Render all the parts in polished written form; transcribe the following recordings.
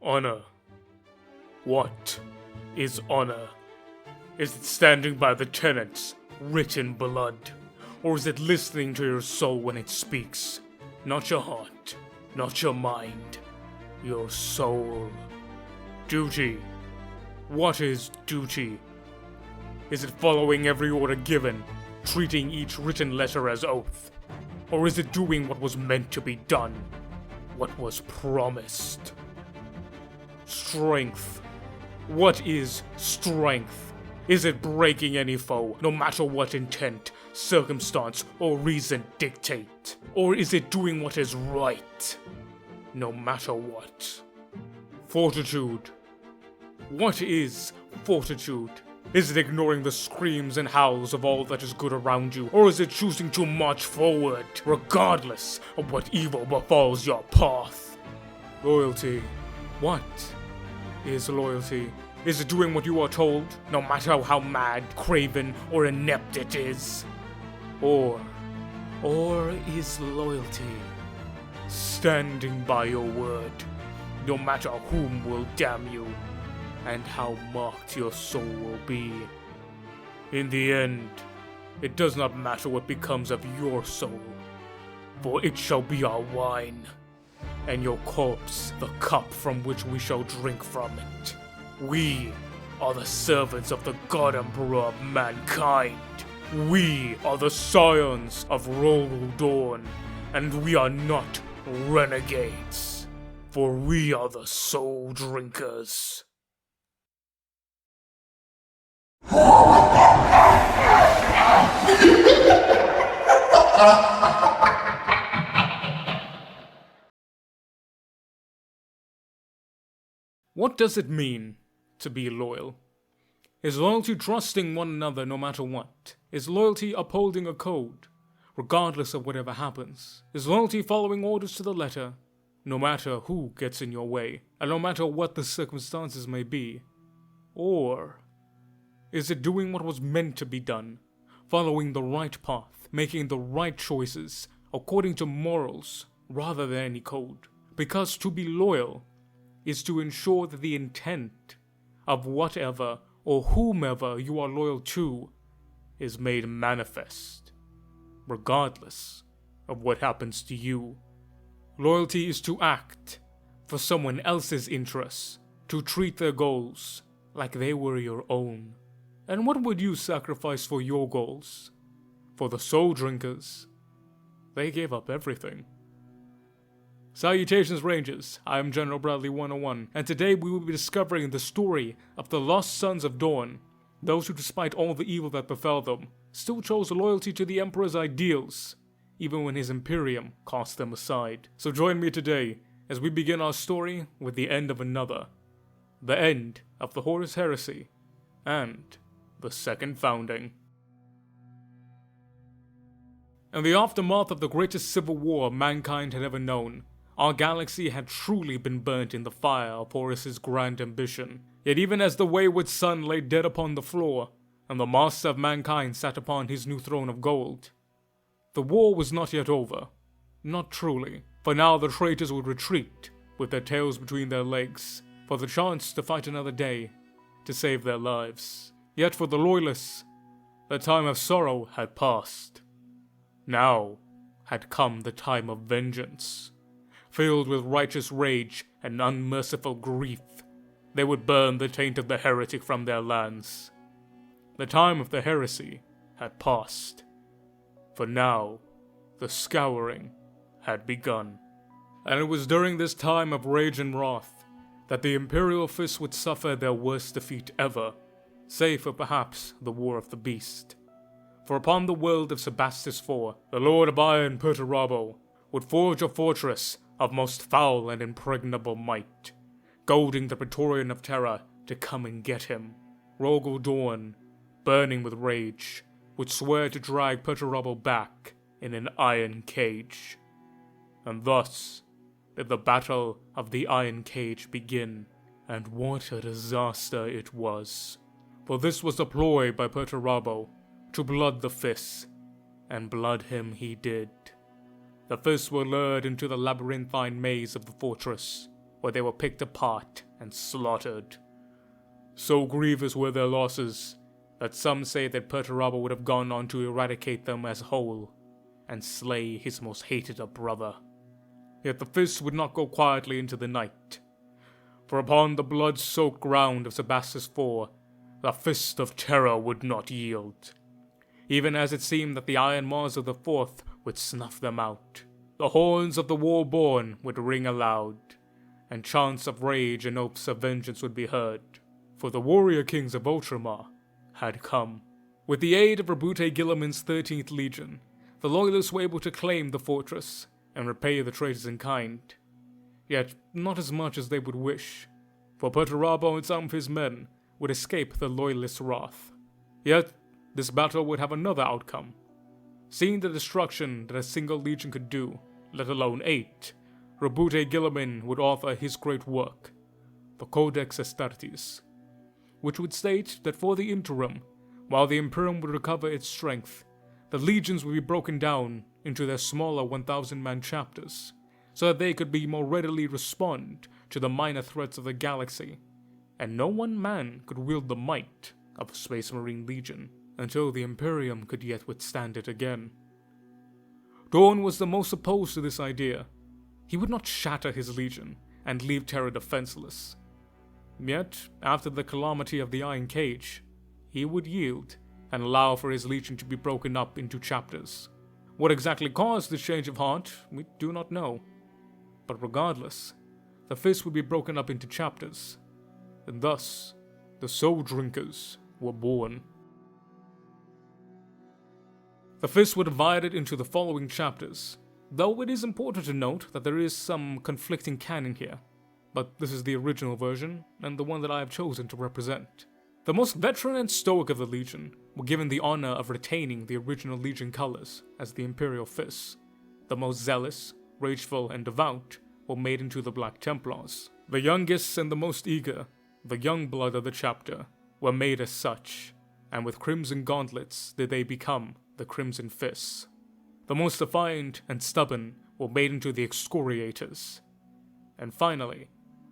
Honor. What is honor? Is it standing by the tenets, written in blood? Or is it listening to your soul when it speaks? Not your heart, not your mind, your soul. Duty. What is duty? Is it following every order given, treating each written letter as oath? Or is it doing what was meant to be done, what was promised? Strength. What is strength? Is it breaking any foe, no matter what intent, circumstance, or reason dictate? Or is it doing what is right, no matter what? Fortitude. What is fortitude? Is it ignoring the screams and howls of all that is good around you, or is it choosing to march forward, regardless of what evil befalls your path? Loyalty. What is loyalty? Is it doing what you are told, no matter how mad, craven, or inept it is? Or is loyalty standing by your word, no matter whom will damn you, and how mocked your soul will be? In the end, it does not matter what becomes of your soul, for it shall be our wine, and your corpse the cup from which we shall drink from it. We are the servants of the God Emperor of mankind. We are the scions of Warcry Dorn, and we are not renegades, for we are the soul drinkers. What does it mean to be loyal? Is loyalty trusting one another no matter what? Is loyalty upholding a code, regardless of whatever happens? Is loyalty following orders to the letter, no matter who gets in your way, and no matter what the circumstances may be? Or is it doing what was meant to be done, following the right path, making the right choices, according to morals, rather than any code? Because to be loyal is to ensure that the intent of whatever or whomever you are loyal to is made manifest, regardless of what happens to you. Loyalty is to act for someone else's interests, to treat their goals like they were your own. And what would you sacrifice for your goals? For the soul drinkers, they gave up everything. Salutations Rangers, I am General Bradley 101, and today we will be discovering the story of the lost Sons of Dorn, those who despite all the evil that befell them, still chose loyalty to the Emperor's ideals, even when his Imperium cast them aside. So join me today as we begin our story with the end of another, the end of the Horus Heresy, and the Second Founding. In the aftermath of the greatest civil war mankind had ever known, our galaxy had truly been burnt in the fire of Horus's grand ambition. Yet even as the wayward sun lay dead upon the floor, and the master of mankind sat upon his new throne of gold, the war was not yet over. Not truly, for now the traitors would retreat, with their tails between their legs, for the chance to fight another day, to save their lives. Yet for the loyalists, the time of sorrow had passed. Now had come the time of vengeance. Filled with righteous rage and unmerciful grief, they would burn the taint of the heretic from their lands. The time of the heresy had passed, for now the scouring had begun. And it was during this time of rage and wrath that the Imperial fists would suffer their worst defeat ever, save for perhaps the War of the Beast. For upon the world of Sebastus IV, the Lord of Iron Perturabo would forge a fortress of most foul and impregnable might, goading the Praetorian of Terror to come and get him. Warcry Dorn, burning with rage, would swear to drag Perturabo back in an iron cage. And thus did the Battle of the Iron Cage begin, and what a disaster it was. For this was a ploy by Perturabo to blood the fists, and blood him he did. The fists were lured into the labyrinthine maze of the fortress, where they were picked apart and slaughtered. So grievous were their losses that some say that Perturabo would have gone on to eradicate them as whole and slay his most hated brother. Yet the fist would not go quietly into the night, for upon the blood-soaked ground of Sebastus IV, the fist of terror would not yield, even as it seemed that the iron maws of the Fourth would snuff them out. The horns of the war-born would ring aloud, and chants of rage and oaths of vengeance would be heard, for the warrior kings of Ultramar had come. With the aid of Rabute Gilliman's 13th Legion, the Loyalists were able to claim the fortress and repay the traitors in kind. Yet not as much as they would wish, for Perturabo and some of his men would escape the Loyalists' wrath. Yet this battle would have another outcome. Seeing the destruction that a single legion could do, let alone 8, Rabute Gilliman would author his great work, the Codex Astartes, which would state that for the interim, while the Imperium would recover its strength, the legions would be broken down into their smaller 1,000-man chapters, so that they could be more readily respond to the minor threats of the galaxy, and no one man could wield the might of a Space Marine Legion until the Imperium could yet withstand it again. Dorn was the most opposed to this idea. He would not shatter his legion and leave Terra defenseless. Yet, after the calamity of the Iron Cage, he would yield and allow for his legion to be broken up into chapters. What exactly caused this change of heart, we do not know. But regardless, the fist would be broken up into chapters, and thus, the Soul Drinkers were born. The fist were divided into the following chapters, though it is important to note that there is some conflicting canon here, but this is the original version, and the one that I have chosen to represent. The most veteran and stoic of the Legion were given the honor of retaining the original Legion colors as the Imperial Fists. The most zealous, rageful, and devout were made into the Black Templars. The youngest and the most eager, the young blood of the chapter, were made as such, and with crimson gauntlets did they become the Crimson Fists. The most defiant and stubborn were made into the Excoriators. And finally,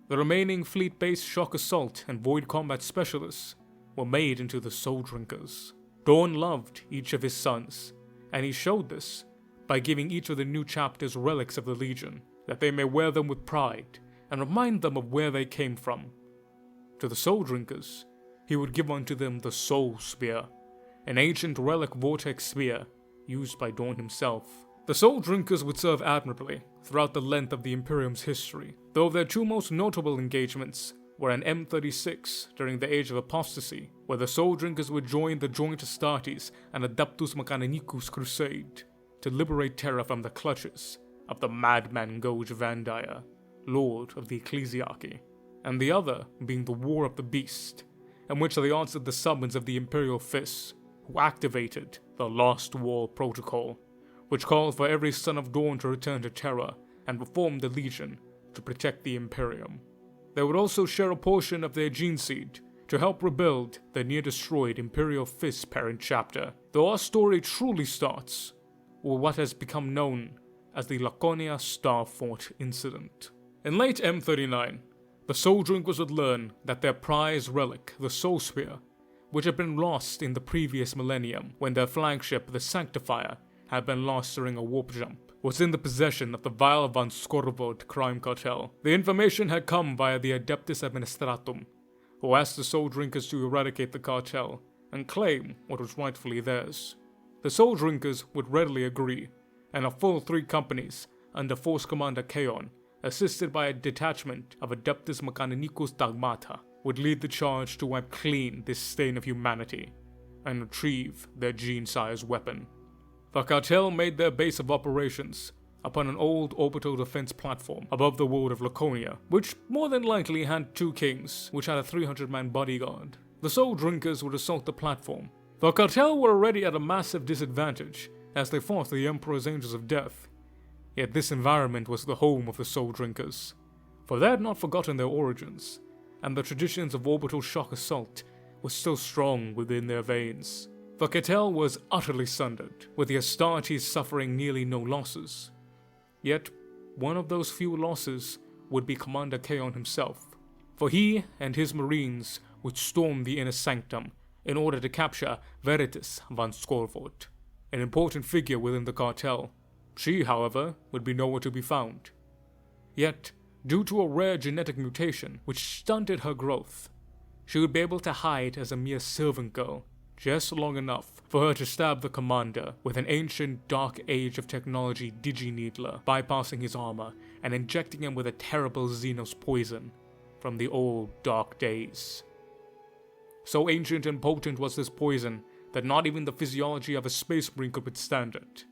the remaining fleet-based shock assault and void combat specialists were made into the Soul Drinkers. Dorn loved each of his sons, and he showed this by giving each of the new chapters relics of the Legion, that they may wear them with pride and remind them of where they came from. To the Soul Drinkers, he would give unto them the Soul Spear, an ancient relic vortex spear used by Dorn himself. The Soul Drinkers would serve admirably throughout the length of the Imperium's history, though their two most notable engagements were an M36 during the Age of Apostasy, where the Soul Drinkers would join the Joint Astartes and Adeptus Mechanicus crusade to liberate Terra from the clutches of the madman Goge Vandire, Lord of the Ecclesiarchy, and the other being the War of the Beast, in which they answered the summons of the Imperial Fists, who activated the Lost Wall Protocol, which called for every Son of Dorn to return to Terra and reform the Legion to protect the Imperium. They would also share a portion of their Geneseed to help rebuild the near-destroyed Imperial Fist parent chapter, though our story truly starts with what has become known as the Laconia Star Fort incident. In late M39, the Soul Drinkers would learn that their prized relic, the Soul Spear, which had been lost in the previous millennium when their flagship, the Sanctifier, had been lost during a warp jump, was in the possession of the Vile von Skorvod crime cartel. The information had come via the Adeptus Administratum, who asked the Soul Drinkers to eradicate the cartel and claim what was rightfully theirs. The Soul Drinkers would readily agree, and a full 3 companies under Force Commander Kaon, assisted by a detachment of Adeptus Mechanicus Dogmata, would lead the charge to wipe clean this stain of humanity and retrieve their Genesire's weapon. The cartel made their base of operations upon an old orbital defense platform above the world of Laconia, which more than likely had 2 kings, which had a 300-man bodyguard. The Soul Drinkers would assault the platform. The cartel were already at a massive disadvantage as they fought the Emperor's Angels of Death. Yet this environment was the home of the Soul Drinkers, for they had not forgotten their origins, and the traditions of orbital shock assault were still strong within their veins. The cartel was utterly sundered, with the Astartes suffering nearly no losses. Yet, one of those few losses would be Commander Kaon himself, for he and his marines would storm the inner sanctum in order to capture Veritas van Scorvoort, an important figure within the cartel. She, however, would be nowhere to be found. Yet, due to a rare genetic mutation which stunted her growth, she would be able to hide as a mere servant girl, just long enough for her to stab the commander with an ancient dark age of technology digineedler, bypassing his armor and injecting him with a terrible Xenos poison from the old dark days. So ancient and potent was this poison that not even the physiology of a space marine could withstand it.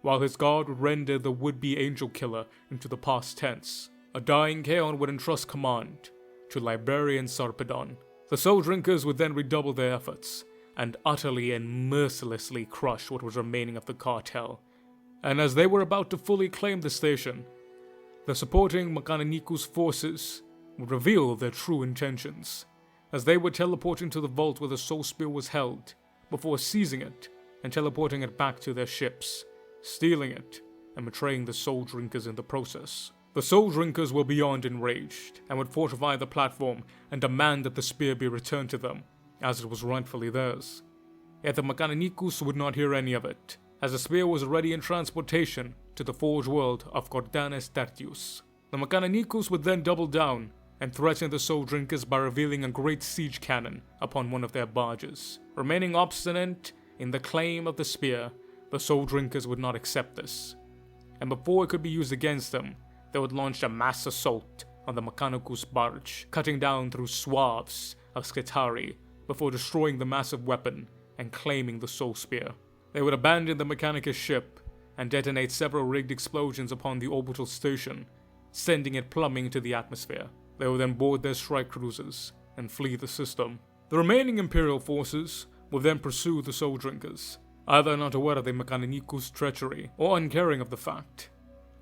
While his guard would render the would-be angel killer into the past tense, a dying Kaon would entrust command to Librarian Sarpedon. The Soul Drinkers would then redouble their efforts and utterly and mercilessly crush what was remaining of the cartel. And as they were about to fully claim the station, the supporting Makananiku's forces would reveal their true intentions, as they would teleport into the vault where the Soul Spear was held, before seizing it and teleporting it back to their ships, stealing it and betraying the Soul Drinkers in the process. The Soul Drinkers were beyond enraged and would fortify the platform and demand that the spear be returned to them, as it was rightfully theirs. Yet the Makananikus would not hear any of it, as the spear was already in transportation to the forge world of Cordanes Tertius. The Makananikus would then double down and threaten the Soul Drinkers by revealing a great siege cannon upon one of their barges. Remaining obstinate in the claim of the spear, the Soul Drinkers would not accept this, and before it could be used against them, they would launch a mass assault on the Makanikus barge, cutting down through swaths of Skitari before destroying the massive weapon and claiming the Soul Spear. They would abandon the Mechanicus ship and detonate several rigged explosions upon the orbital station, sending it plummeting into the atmosphere. They would then board their strike cruisers and flee the system. The remaining Imperial forces would then pursue the Soul Drinkers, either not aware of the Mechanicus' treachery or uncaring of the fact,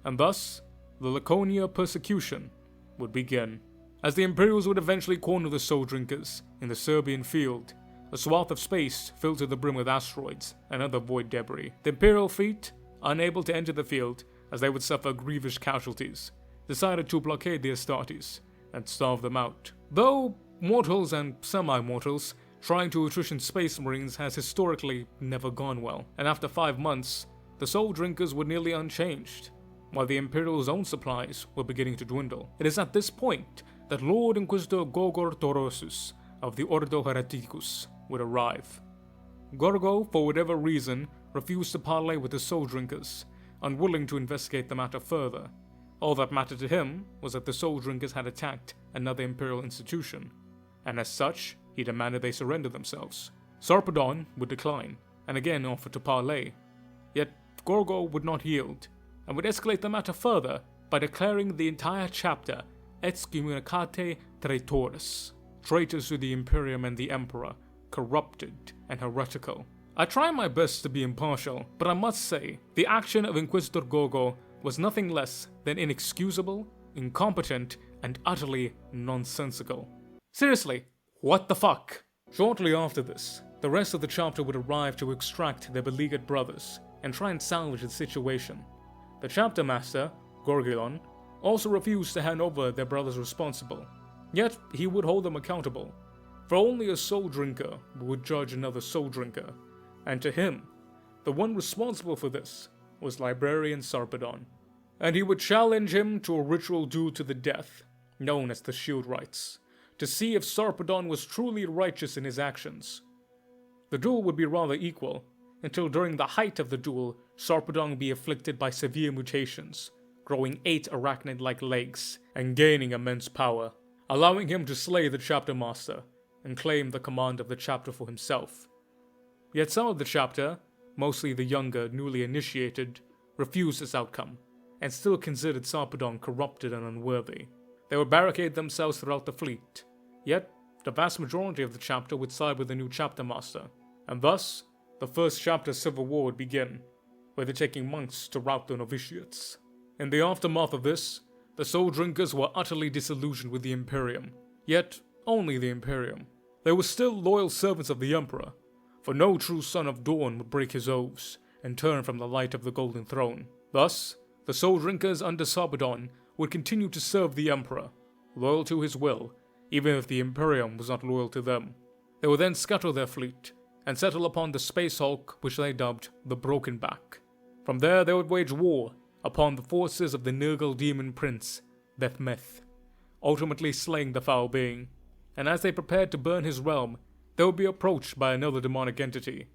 and thus the Laconia persecution would begin. As the Imperials would eventually corner the Soul Drinkers in the Serbian field, a swath of space filled to the brim with asteroids and other void debris. The Imperial fleet, unable to enter the field as they would suffer grievous casualties, decided to blockade the Astartes and starve them out. Though mortals and semi-mortals trying to attrition space marines has historically never gone well, and after 5 months, the Soul Drinkers were nearly unchanged, while the Imperial's own supplies were beginning to dwindle. It is at this point that Lord Inquisitor Gogor Torosus of the Ordo Hereticus would arrive. Gorgo, for whatever reason, refused to parley with the Soul Drinkers, unwilling to investigate the matter further. All that mattered to him was that the Soul Drinkers had attacked another Imperial institution, and as such, he demanded they surrender themselves. Sarpedon would decline, and again offered to parley. Yet Gorgo would not yield, and would escalate the matter further by declaring the entire chapter excommunicate TRAITORS, traitors to the Imperium and the Emperor, corrupted and heretical. I try my best to be impartial, but I must say, the action of Inquisitor Gogo was nothing less than inexcusable, incompetent, and utterly nonsensical. Seriously, what the fuck? Shortly after this, the rest of the chapter would arrive to extract their beleaguered brothers and try and salvage the situation. The chapter master, Gorgilon, also refused to hand over their brothers responsible, yet he would hold them accountable, for only a Soul Drinker would judge another Soul Drinker, and to him, the one responsible for this was Librarian Sarpedon, and he would challenge him to a ritual duel to the death, known as the Shield Rites, to see if Sarpedon was truly righteous in his actions. The duel would be rather equal, until during the height of the duel, Sarpedon would be afflicted by severe mutations, growing 8 arachnid-like legs and gaining immense power, allowing him to slay the chapter master and claim the command of the chapter for himself. Yet some of the chapter, mostly the younger, newly initiated, refused this outcome, and still considered Sarpedon corrupted and unworthy. They would barricade themselves throughout the fleet, yet the vast majority of the chapter would side with the new chapter master, and thus, the first chapter civil war would begin, with it taking months to rout the novitiates. In the aftermath of this, the Soul Drinkers were utterly disillusioned with the Imperium, yet only the Imperium. They were still loyal servants of the Emperor, for no true Son of Dorn would break his oaths and turn from the light of the Golden Throne. Thus, the Soul Drinkers under Sarpedon would continue to serve the Emperor, loyal to his will, even if the Imperium was not loyal to them. They would then scuttle their fleet and settle upon the Space Hulk, which they dubbed the Broken Back. From there, they would wage war upon the forces of the Nurgle demon prince, Bethmeth, ultimately slaying the foul being. And as they prepared to burn his realm, they would be approached by another demonic entity.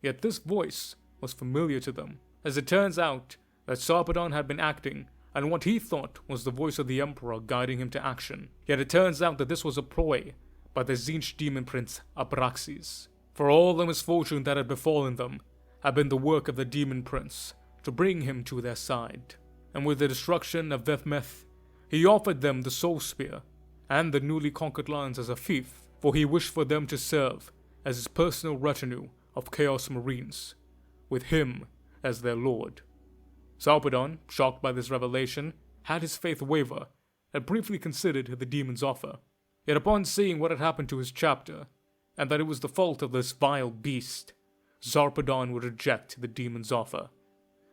Yet this voice was familiar to them, as it turns out that Sarpedon had been acting on what he thought was the voice of the Emperor guiding him to action. Yet it turns out that this was a ploy by the Tzeentch demon prince Abraxas. For all the misfortune that had befallen them had been the work of the demon prince to bring him to their side. And with the destruction of Bethmeth, he offered them the Soul Spear and the newly conquered lands as a fief, for he wished for them to serve as his personal retinue of Chaos Marines, with him as their lord. Sarpedon, shocked by this revelation, had his faith waver and briefly considered the demon's offer. Yet upon seeing what had happened to his chapter, and that it was the fault of this vile beast, Sarpedon would reject the demon's offer,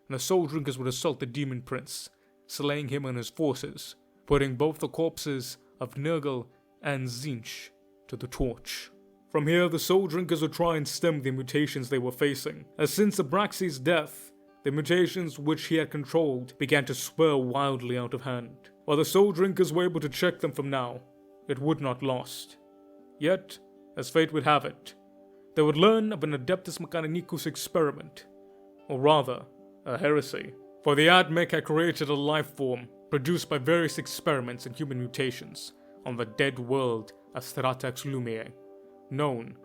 and the Soul Drinkers would assault the demon prince, slaying him and his forces, putting both the corpses of Nurgle and Tzeentch to the torch. From here, the Soul Drinkers would try and stem the mutations they were facing, as since Abraxas' death, the mutations which he had controlled began to swirl wildly out of hand. While the Soul Drinkers were able to check them from now, it would not last. Yet, as fate would have it, they would learn of an Adeptus Mechanicus experiment, or rather, a heresy. For the Admech had created a life form produced by various experiments in human mutations on the dead world of Stratax Lumiae, known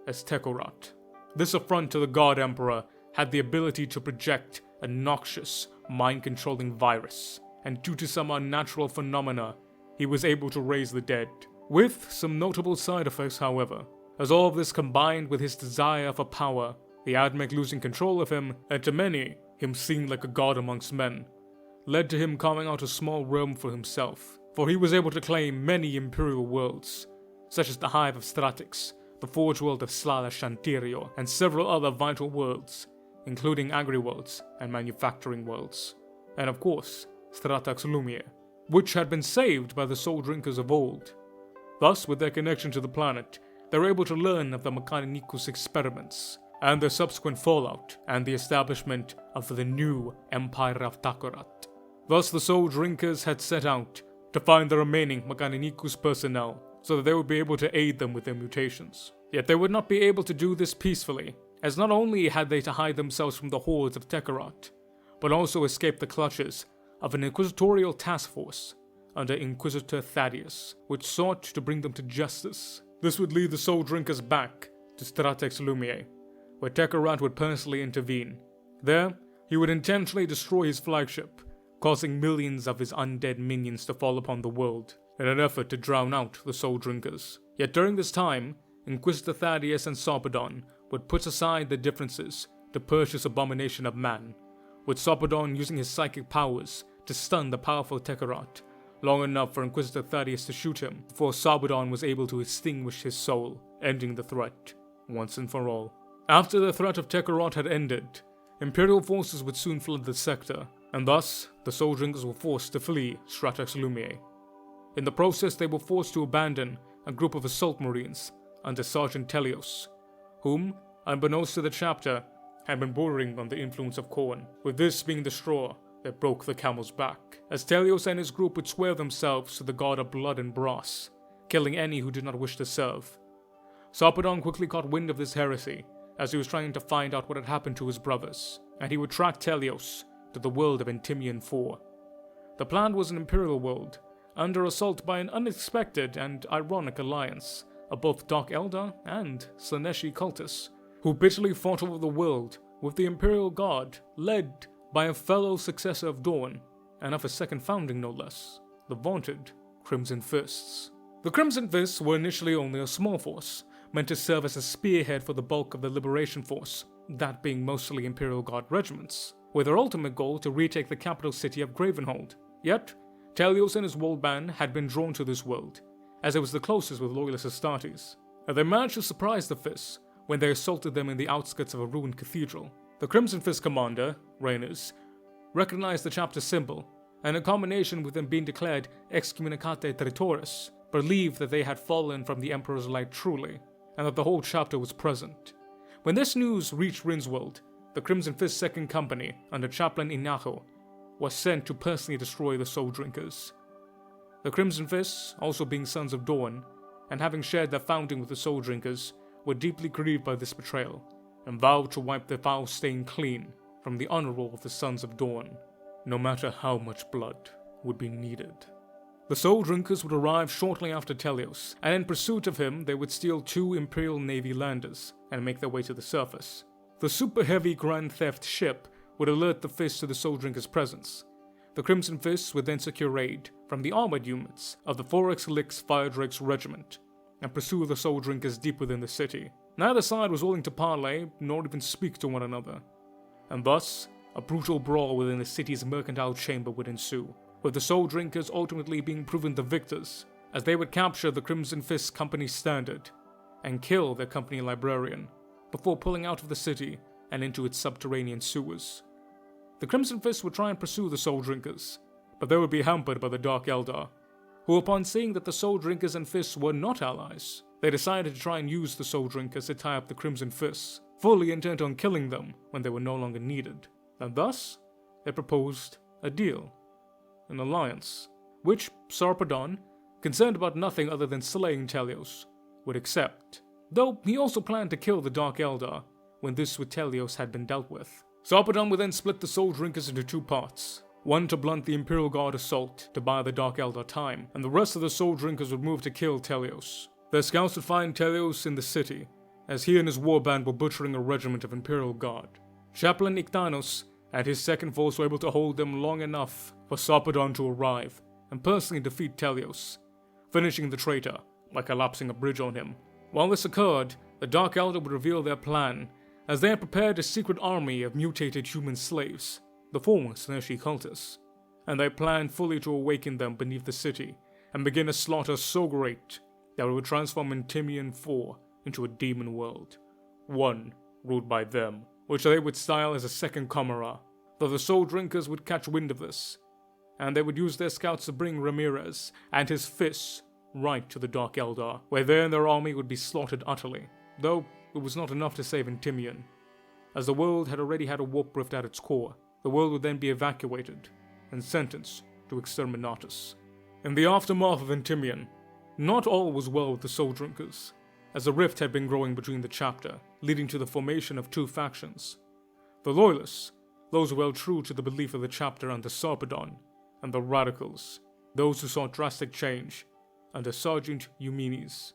as Tekorat. This affront to the God Emperor had the ability to project a noxious, mind-controlling virus, and due to some unnatural phenomena, he was able to raise the dead. With some notable side effects, however, as all of this combined with his desire for power, the Admech losing control of him, and to many, him seen like a god amongst men, led to him carving out a small realm for himself, for he was able to claim many Imperial worlds, such as the Hive of Stratix, the Forge World of Slala Shantirio, and several other vital worlds, including agri-worlds and manufacturing worlds, and of course, Stratax Lumiae, which had been saved by the Soul Drinkers of old. Thus, with their connection to the planet, they were able to learn of the Mechanicus experiments, and their subsequent fallout, and the establishment of the new Empire of Tekorat. Thus, the Soul Drinkers had set out to find the remaining Mechanicus personnel, so that they would be able to aid them with their mutations. Yet they would not be able to do this peacefully, as not only had they to hide themselves from the hordes of Tekorat, but also escape the clutches of an inquisitorial task force under Inquisitor Thaddeus, which sought to bring them to justice. This would lead the Soul Drinkers back to Stratax Lumiae, where Tekorat would personally intervene. There, he would intentionally destroy his flagship, causing millions of his undead minions to fall upon the world, in an effort to drown out the Soul Drinkers. Yet during this time, Inquisitor Thaddeus and Sarpedon would put aside their differences to purchase Abomination of Man, with Sarpedon using his psychic powers to stun the powerful Tekorat, long enough for Inquisitor Thaddeus to shoot him before Sarpedon was able to extinguish his soul, ending the threat, once and for all. After the threat of Tekorat had ended, Imperial forces would soon flood the sector, and thus, the Soul Drinkers were forced to flee Stratax Lumiae. In the process, they were forced to abandon a group of assault marines under Sergeant Telios, whom, unbeknownst to the chapter, had been bordering on the influence of Khorne, with this being the straw that broke the camel's back, as Telios and his group would swear themselves to the god of blood and brass, killing any who did not wish to serve. Sarpedon quickly caught wind of this heresy, as he was trying to find out what had happened to his brothers, and he would track Telios to the world of Endymion 4. The plan was an Imperial world, under assault by an unexpected and ironic alliance of both Dark Eldar and Slaaneshi cultists, who bitterly fought over the world with the Imperial Guard, led by a fellow successor of Dorn, and of a second founding no less, the vaunted Crimson Fists. The Crimson Fists were initially only a small force, meant to serve as a spearhead for the bulk of the Liberation Force, that being mostly Imperial Guard regiments, with their ultimate goal to retake the capital city of Gravenhold. Yet, Telios and his world band had been drawn to this world, as it was the closest with Loyalist Astartes, and they managed to surprise the Fists when they assaulted them in the outskirts of a ruined cathedral. The Crimson Fist commander, Rhaenys, recognized the chapter symbol and in combination with them being declared excommunicate traitores, believed that they had fallen from the Emperor's light truly, and that the whole chapter was present. When this news reached Rincewild, the Crimson Fist Second Company, under Chaplain Inacho, was sent to personally destroy the Soul Drinkers. The Crimson Fists, also being Sons of Dorn, and having shared their founding with the Soul Drinkers, were deeply grieved by this betrayal, and vowed to wipe their foul stain clean from the honor roll of the Sons of Dorn, no matter how much blood would be needed. The Soul Drinkers would arrive shortly after Telios, and in pursuit of him they would steal 2 Imperial Navy landers and make their way to the surface. The super heavy Grand Theft ship would alert the Fists to the Soul Drinkers' presence. The Crimson Fists would then secure aid from the armored units of the Forex Lix Fire Drake's regiment and pursue the Soul Drinkers deep within the city. Neither side was willing to parley, nor even speak to one another, and thus a brutal brawl within the city's mercantile chamber would ensue, with the Soul Drinkers ultimately being proven the victors, as they would capture the Crimson Fist Company standard and kill their company librarian, before pulling out of the city and into its subterranean sewers. The Crimson Fist would try and pursue the Soul Drinkers, but they would be hampered by the Dark Eldar, who, upon seeing that the Soul Drinkers and Fists were not allies, they decided to try and use the Soul Drinkers to tie up the Crimson Fists, fully intent on killing them when they were no longer needed. And thus, they proposed a deal, an alliance, which Sarpedon, concerned about nothing other than slaying Telios, would accept, though he also planned to kill the Dark Eldar when this with Telios had been dealt with. Sarpedon would then split the Soul Drinkers into 2 parts, one to blunt the Imperial Guard assault to buy the Dark Eldar time, and the rest of the Soul Drinkers would move to kill Telios. Their scouts would find Telios in the city, as he and his warband were butchering a regiment of Imperial Guard. Chaplain Ictanos and his second force were able to hold them long enough for Sarpedon to arrive and personally defeat Telios, finishing the traitor by collapsing a bridge on him. While this occurred, the Dark Eldar would reveal their plan, as they had prepared a secret army of mutated human slaves, the former Sinershi cultists, and they planned fully to awaken them beneath the city and begin a slaughter so great that it would transform Endymion 4 into a demon world, one ruled by them, which they would style as a second Comera, though the Soul Drinkers would catch wind of this, and they would use their scouts to bring Ramirez and his Fists right to the Dark Eldar, where they and their army would be slaughtered utterly, though it was not enough to save Endymion. As the world had already had a warp rift at its core, the world would then be evacuated and sentenced to exterminatus. In the aftermath of Endymion, not all was well with the Soul Drinkers, as a rift had been growing between the chapter, leading to the formation of 2 factions. The Loyalists, those who held true to the belief of the chapter under Sarpedon, and the Radicals, those who sought drastic change, under Sergeant Eumenes,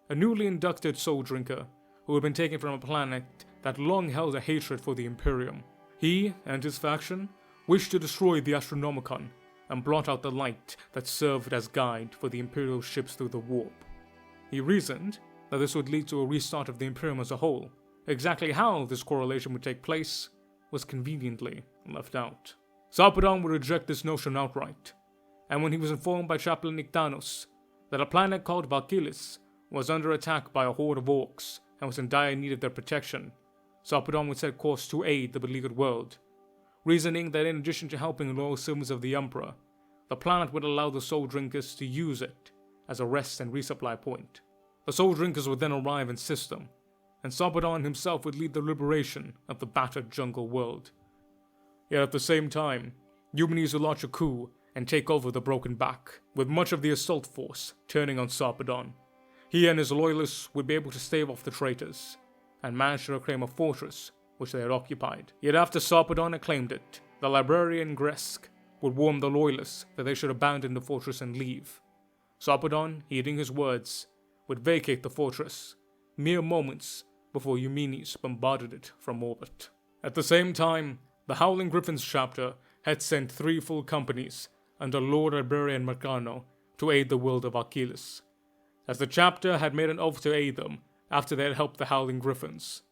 a newly inducted Soul Drinker who had been taken from a planet that long held a hatred for the Imperium. He and his faction wished to destroy the Astronomicon and blot out the light that served as guide for the Imperial ships through the warp. He reasoned that this would lead to a restart of the Imperium as a whole. Exactly how this correlation would take place was conveniently left out. Sarpedon would reject this notion outright, and when he was informed by Chaplain Ictanos that a planet called Valkylis was under attack by a horde of orcs and was in dire need of their protection, Sarpedon would set course to aid the beleaguered world, reasoning that in addition to helping loyal servants of the Emperor, the planet would allow the Soul Drinkers to use it as a rest and resupply point. The Soul Drinkers would then arrive in system, and Sarpedon himself would lead the liberation of the battered jungle world. Yet at the same time, Eumenes would launch a coup and take over the Broken Back, with much of the assault force turning on Sarpedon. He and his loyalists would be able to stave off the traitors, and manage to reclaim a fortress which they had occupied. Yet after Sarpedon had claimed it, the librarian Gresk would warn the loyalists that they should abandon the fortress and leave. Sarpedon, heeding his words, would vacate the fortress, mere moments before Eumenes bombarded it from orbit. At the same time, the Howling Griffins chapter had sent 3 full companies under Lord Librarian Mercano to aid the world of Achilles, as the chapter had made an oath to aid them after they had helped the Howling Griffins.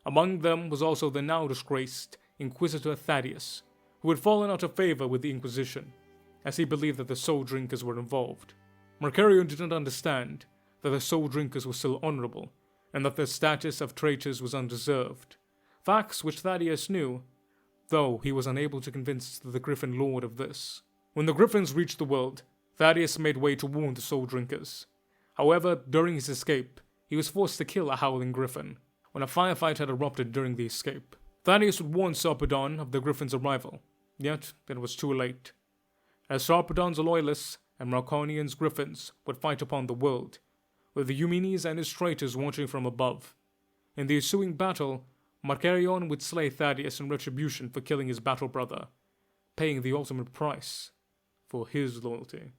Among them was also the now disgraced Inquisitor Thaddeus, who had fallen out of favor with the Inquisition, as he believed that the Soul Drinkers were involved. Mercurion did not understand that the Soul Drinkers were still honorable, and that their status of traitors was undeserved, facts which Thaddeus knew, though he was unable to convince the Griffin Lord of this. When the Griffins reached the world, Thaddeus made way to warn the Soul Drinkers. However, during his escape, he was forced to kill a Howling Griffin when a firefight had erupted during the escape. Thaddeus would warn Sarpedon of the Griffin's arrival, yet it was too late. As Sarpedon's Loyalists and Marconian's Griffins would fight upon the world, with the Eumenes and his traitors watching from above. In the ensuing battle, Marcarion would slay Thaddeus in retribution for killing his battle brother, paying the ultimate price for his loyalty.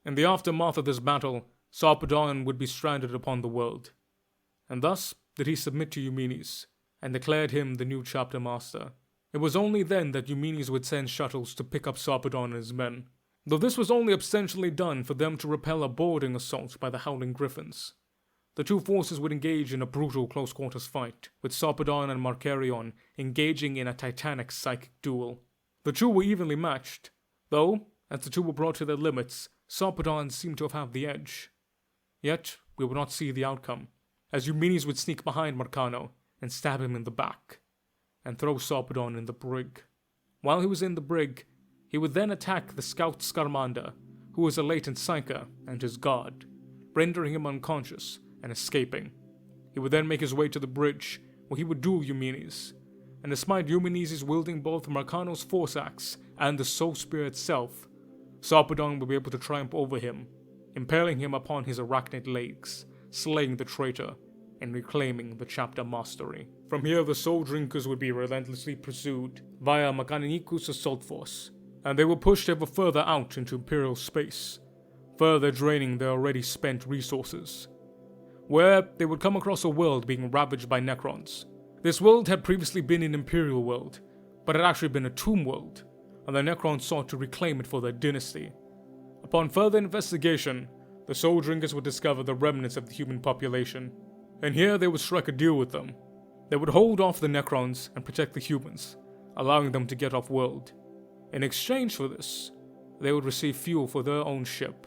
In the aftermath of this battle, Sarpedon would be stranded upon the world, and thus did he submit to Eumenes, and declared him the new chapter master. It was only then that Eumenes would send shuttles to pick up Sarpedon and his men, though this was only ostensibly done for them to repel a boarding assault by the Howling Griffins. The two forces would engage in a brutal close-quarters fight, with Sarpedon and Marcarion engaging in a titanic psychic duel. The two were evenly matched, though, as the two were brought to their limits, Sarpedon seemed to have had the edge. Yet, we would not see the outcome, as Eumenes would sneak behind Marcano and stab him in the back, and throw Sarpedon in the brig. While he was in the brig, he would then attack the scout Scarmander, who was a latent psyker and his guard, rendering him unconscious and escaping. He would then make his way to the bridge, where he would duel Eumenes, and despite Eumenes wielding both Marcano's Force Axe and the Soul Spear itself, Sarpedon would be able to triumph over him, impaling him upon his arachnid legs, slaying the traitor, and reclaiming the chapter mastery. From here, the Soul Drinkers would be relentlessly pursued via Mechanicus Assault Force, and they were pushed ever further out into Imperial space, further draining their already spent resources, where they would come across a world being ravaged by Necrons. This world had previously been an Imperial world, but had actually been a tomb world, and the Necrons sought to reclaim it for their dynasty. Upon further investigation, the Soul Drinkers would discover the remnants of the human population, and here they would strike a deal with them. They would hold off the Necrons and protect the humans, allowing them to get off-world. In exchange for this, they would receive fuel for their own ship,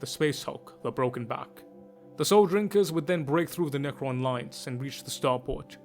the Space Hulk, the Broken Back. The Soul Drinkers would then break through the Necron lines and reach the starport.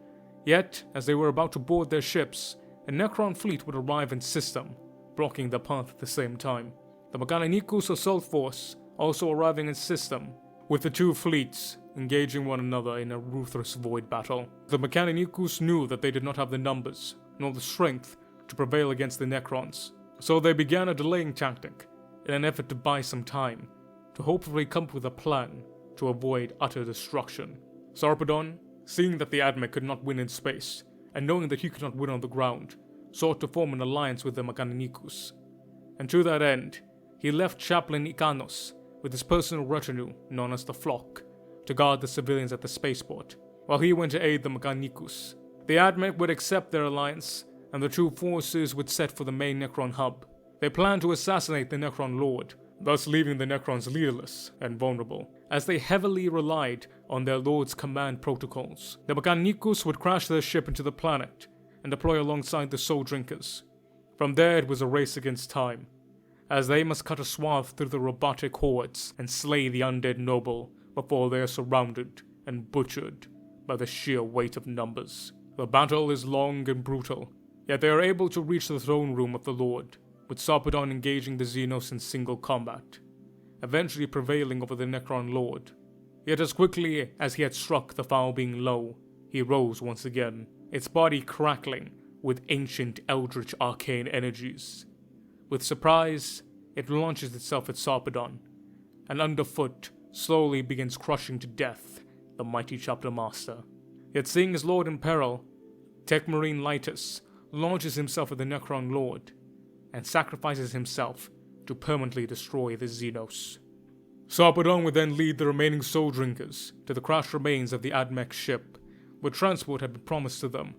Yet, as they were about to board their ships, a Necron fleet would arrive in system, blocking their path at the same time. The Mechanicus Assault Force also arriving in system, with the two fleets engaging one another in a ruthless void battle. The Mechanicus knew that they did not have the numbers, nor the strength, to prevail against the Necrons, so they began a delaying tactic, in an effort to buy some time, to hopefully come up with a plan to avoid utter destruction. Sarpedon, seeing that the Admech could not win in space, and knowing that he could not win on the ground, sought to form an alliance with the Mechanicus. And to that end, he left Chaplain Ikanos with his personal retinue, known as the Flock, to guard the civilians at the spaceport, while he went to aid the Mechanicus. The Admech would accept their alliance, and the two forces would set for the main Necron hub. They planned to assassinate the Necron Lord, thus leaving the Necrons leaderless and vulnerable, as they heavily relied on their Lord's command protocols. The Mechanicus would crash their ship into the planet and deploy alongside the Soul Drinkers. From there it was a race against time, as they must cut a swath through the robotic hordes and slay the undead noble before they are surrounded and butchered by the sheer weight of numbers. The battle is long and brutal, yet they are able to reach the throne room of the Lord, with Sarpedon engaging the Xenos in single combat, eventually prevailing over the Necron Lord. Yet as quickly as he had struck the foul being low, he rose once again, its body crackling with ancient eldritch arcane energies. With surprise, it launches itself at Sarpedon, and underfoot slowly begins crushing to death the mighty Chapter Master. Yet seeing his lord in peril, Techmarine Lightus launches himself at the Necron Lord, and sacrifices himself to permanently destroy the Xenos. Sarpedon would then lead the remaining Soul Drinkers to the crashed remains of the Admech ship, where transport had been promised to them.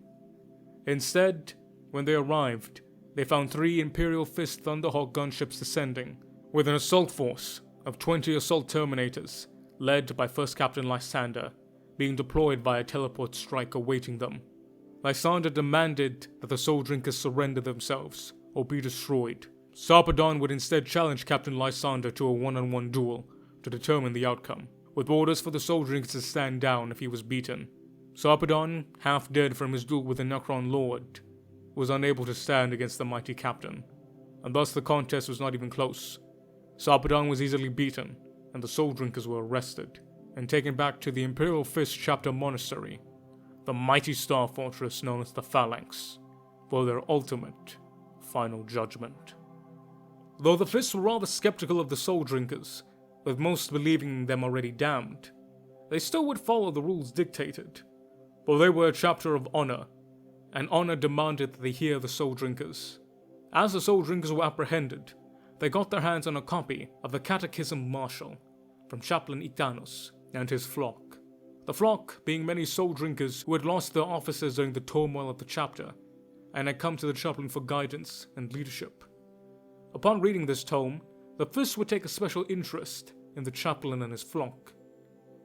Instead, when they arrived, they found 3 Imperial Fist Thunderhawk gunships descending, with an assault force of 20 assault Terminators, led by First Captain Lysander, being deployed via teleport strike awaiting them. Lysander demanded that the Soul Drinkers surrender themselves, or be destroyed. Sarpedon would instead challenge Captain Lysander to a one-on-one duel to determine the outcome, with orders for the Soul Drinkers to stand down if he was beaten. Sarpedon, half dead from his duel with the Necron Lord, was unable to stand against the mighty captain, and thus the contest was not even close. Sarpedon was easily beaten, and the Soul Drinkers were arrested and taken back to the Imperial Fist Chapter Monastery, the mighty star fortress known as the Phalanx, for their ultimate, final judgment. Though the Fists were rather skeptical of the Soul Drinkers, with most believing them already damned, they still would follow the rules dictated, for they were a chapter of honor, and honor demanded that they hear the Soul Drinkers. As the Soul Drinkers were apprehended, they got their hands on a copy of the Catechism Martial from Chaplain Itanos and his flock. The flock being many Soul Drinkers who had lost their officers during the turmoil of the chapter, and had come to the chaplain for guidance and leadership. Upon reading this tome, the Fists would take a special interest in the chaplain and his flock,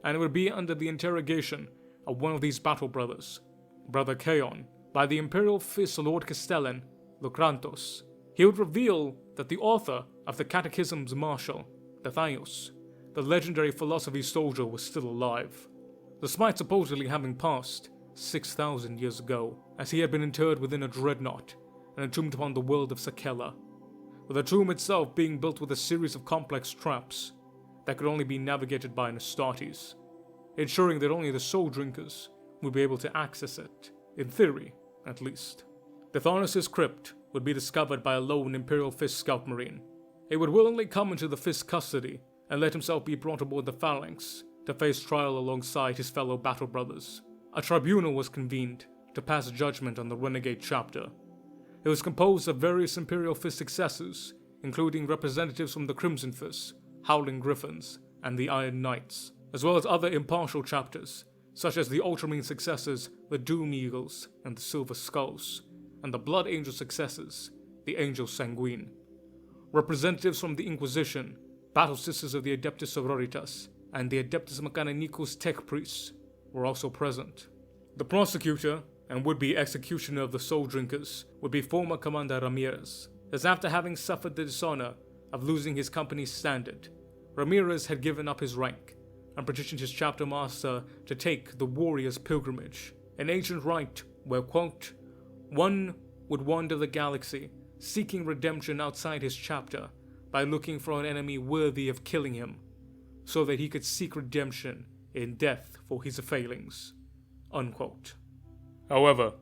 and it would be under the interrogation of one of these battle brothers, Brother Chaon, by the Imperial Fist Lord Castellan, Lucrantos. He would reveal that the author of the Catechism's Martial, Tethaios, the legendary philosophy soldier, was still alive, despite supposedly having passed 6,000 years ago, as he had been interred within a dreadnought and entombed upon the world of Sakella, with the tomb itself being built with a series of complex traps that could only be navigated by an Astartes, ensuring that only the Soul Drinkers would be able to access it, in theory, at least. Tethaios' crypt would be discovered by a lone Imperial Fist scout marine. He would willingly come into the Fist custody and let himself be brought aboard the Phalanx to face trial alongside his fellow battle brothers. A tribunal was convened to pass judgment on the renegade chapter. It was composed of various Imperial Fist successors, including representatives from the Crimson Fist, Howling Griffins, and the Iron Knights, as well as other impartial chapters, such as the Ultramarine successors, the Doom Eagles and the Silver Skulls, and the Blood Angel successors, the Angels Sanguine. Representatives from the Inquisition, Battle Sisters of the Adeptus Sororitas, and the Adeptus Mechanicus Tech Priests were also present. The prosecutor and would-be executioner of the Soul Drinkers would be former Commander Ramirez, as after having suffered the dishonor of losing his company's standard, Ramirez had given up his rank and petitioned his chapter master to take the Warrior's Pilgrimage, an ancient rite where, quote, one would wander the galaxy seeking redemption outside his chapter by looking for an enemy worthy of killing him, so that he could seek redemption in death for his failings, unquote. However,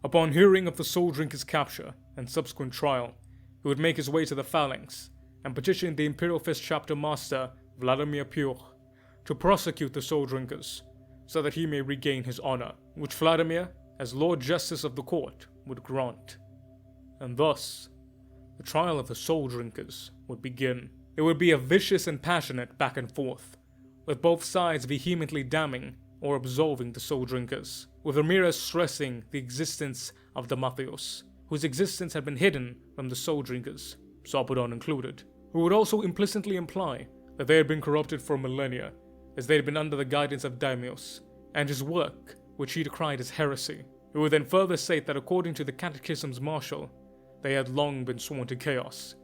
upon hearing of the Soul Drinker's capture and subsequent trial, he would make his way to the Phalanx and petition the Imperial Fist chapter master, Vladimir Pure, to prosecute the Soul Drinkers, so that he may regain his honor, which Vladimir, as Lord Justice of the court, would grant. And thus, the trial of the Soul Drinkers would begin. It would be a vicious and passionate back and forth, with both sides vehemently damning or absolving the Soul Drinkers, with Ramirez stressing the existence of the Mathios, whose existence had been hidden from the Soul Drinkers, Sarpedon included, who would also implicitly imply that they had been corrupted for millennia, as they had been under the guidance of Daimios, and his work, which he decried as heresy. He would then further state that according to the Catechism's Martial, they had long been sworn to chaos,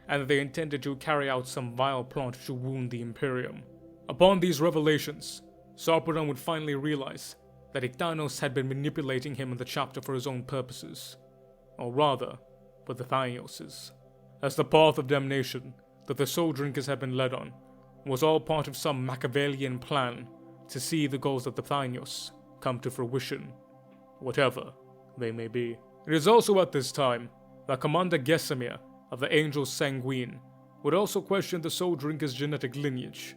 and that they intended to carry out some vile plot to wound the Imperium. Upon these revelations, Sarpedon would finally realize that Ictanos had been manipulating him in the chapter for his own purposes, or rather, for the Tethaios', as the path of damnation that the Soul Drinkers had been led on was all part of some Machiavellian plan to see the goals of the Tethaios come to fruition, whatever they may be. It is also at this time that Commander Gesemir of the Angels Sanguine would also question the Soul Drinkers' genetic lineage,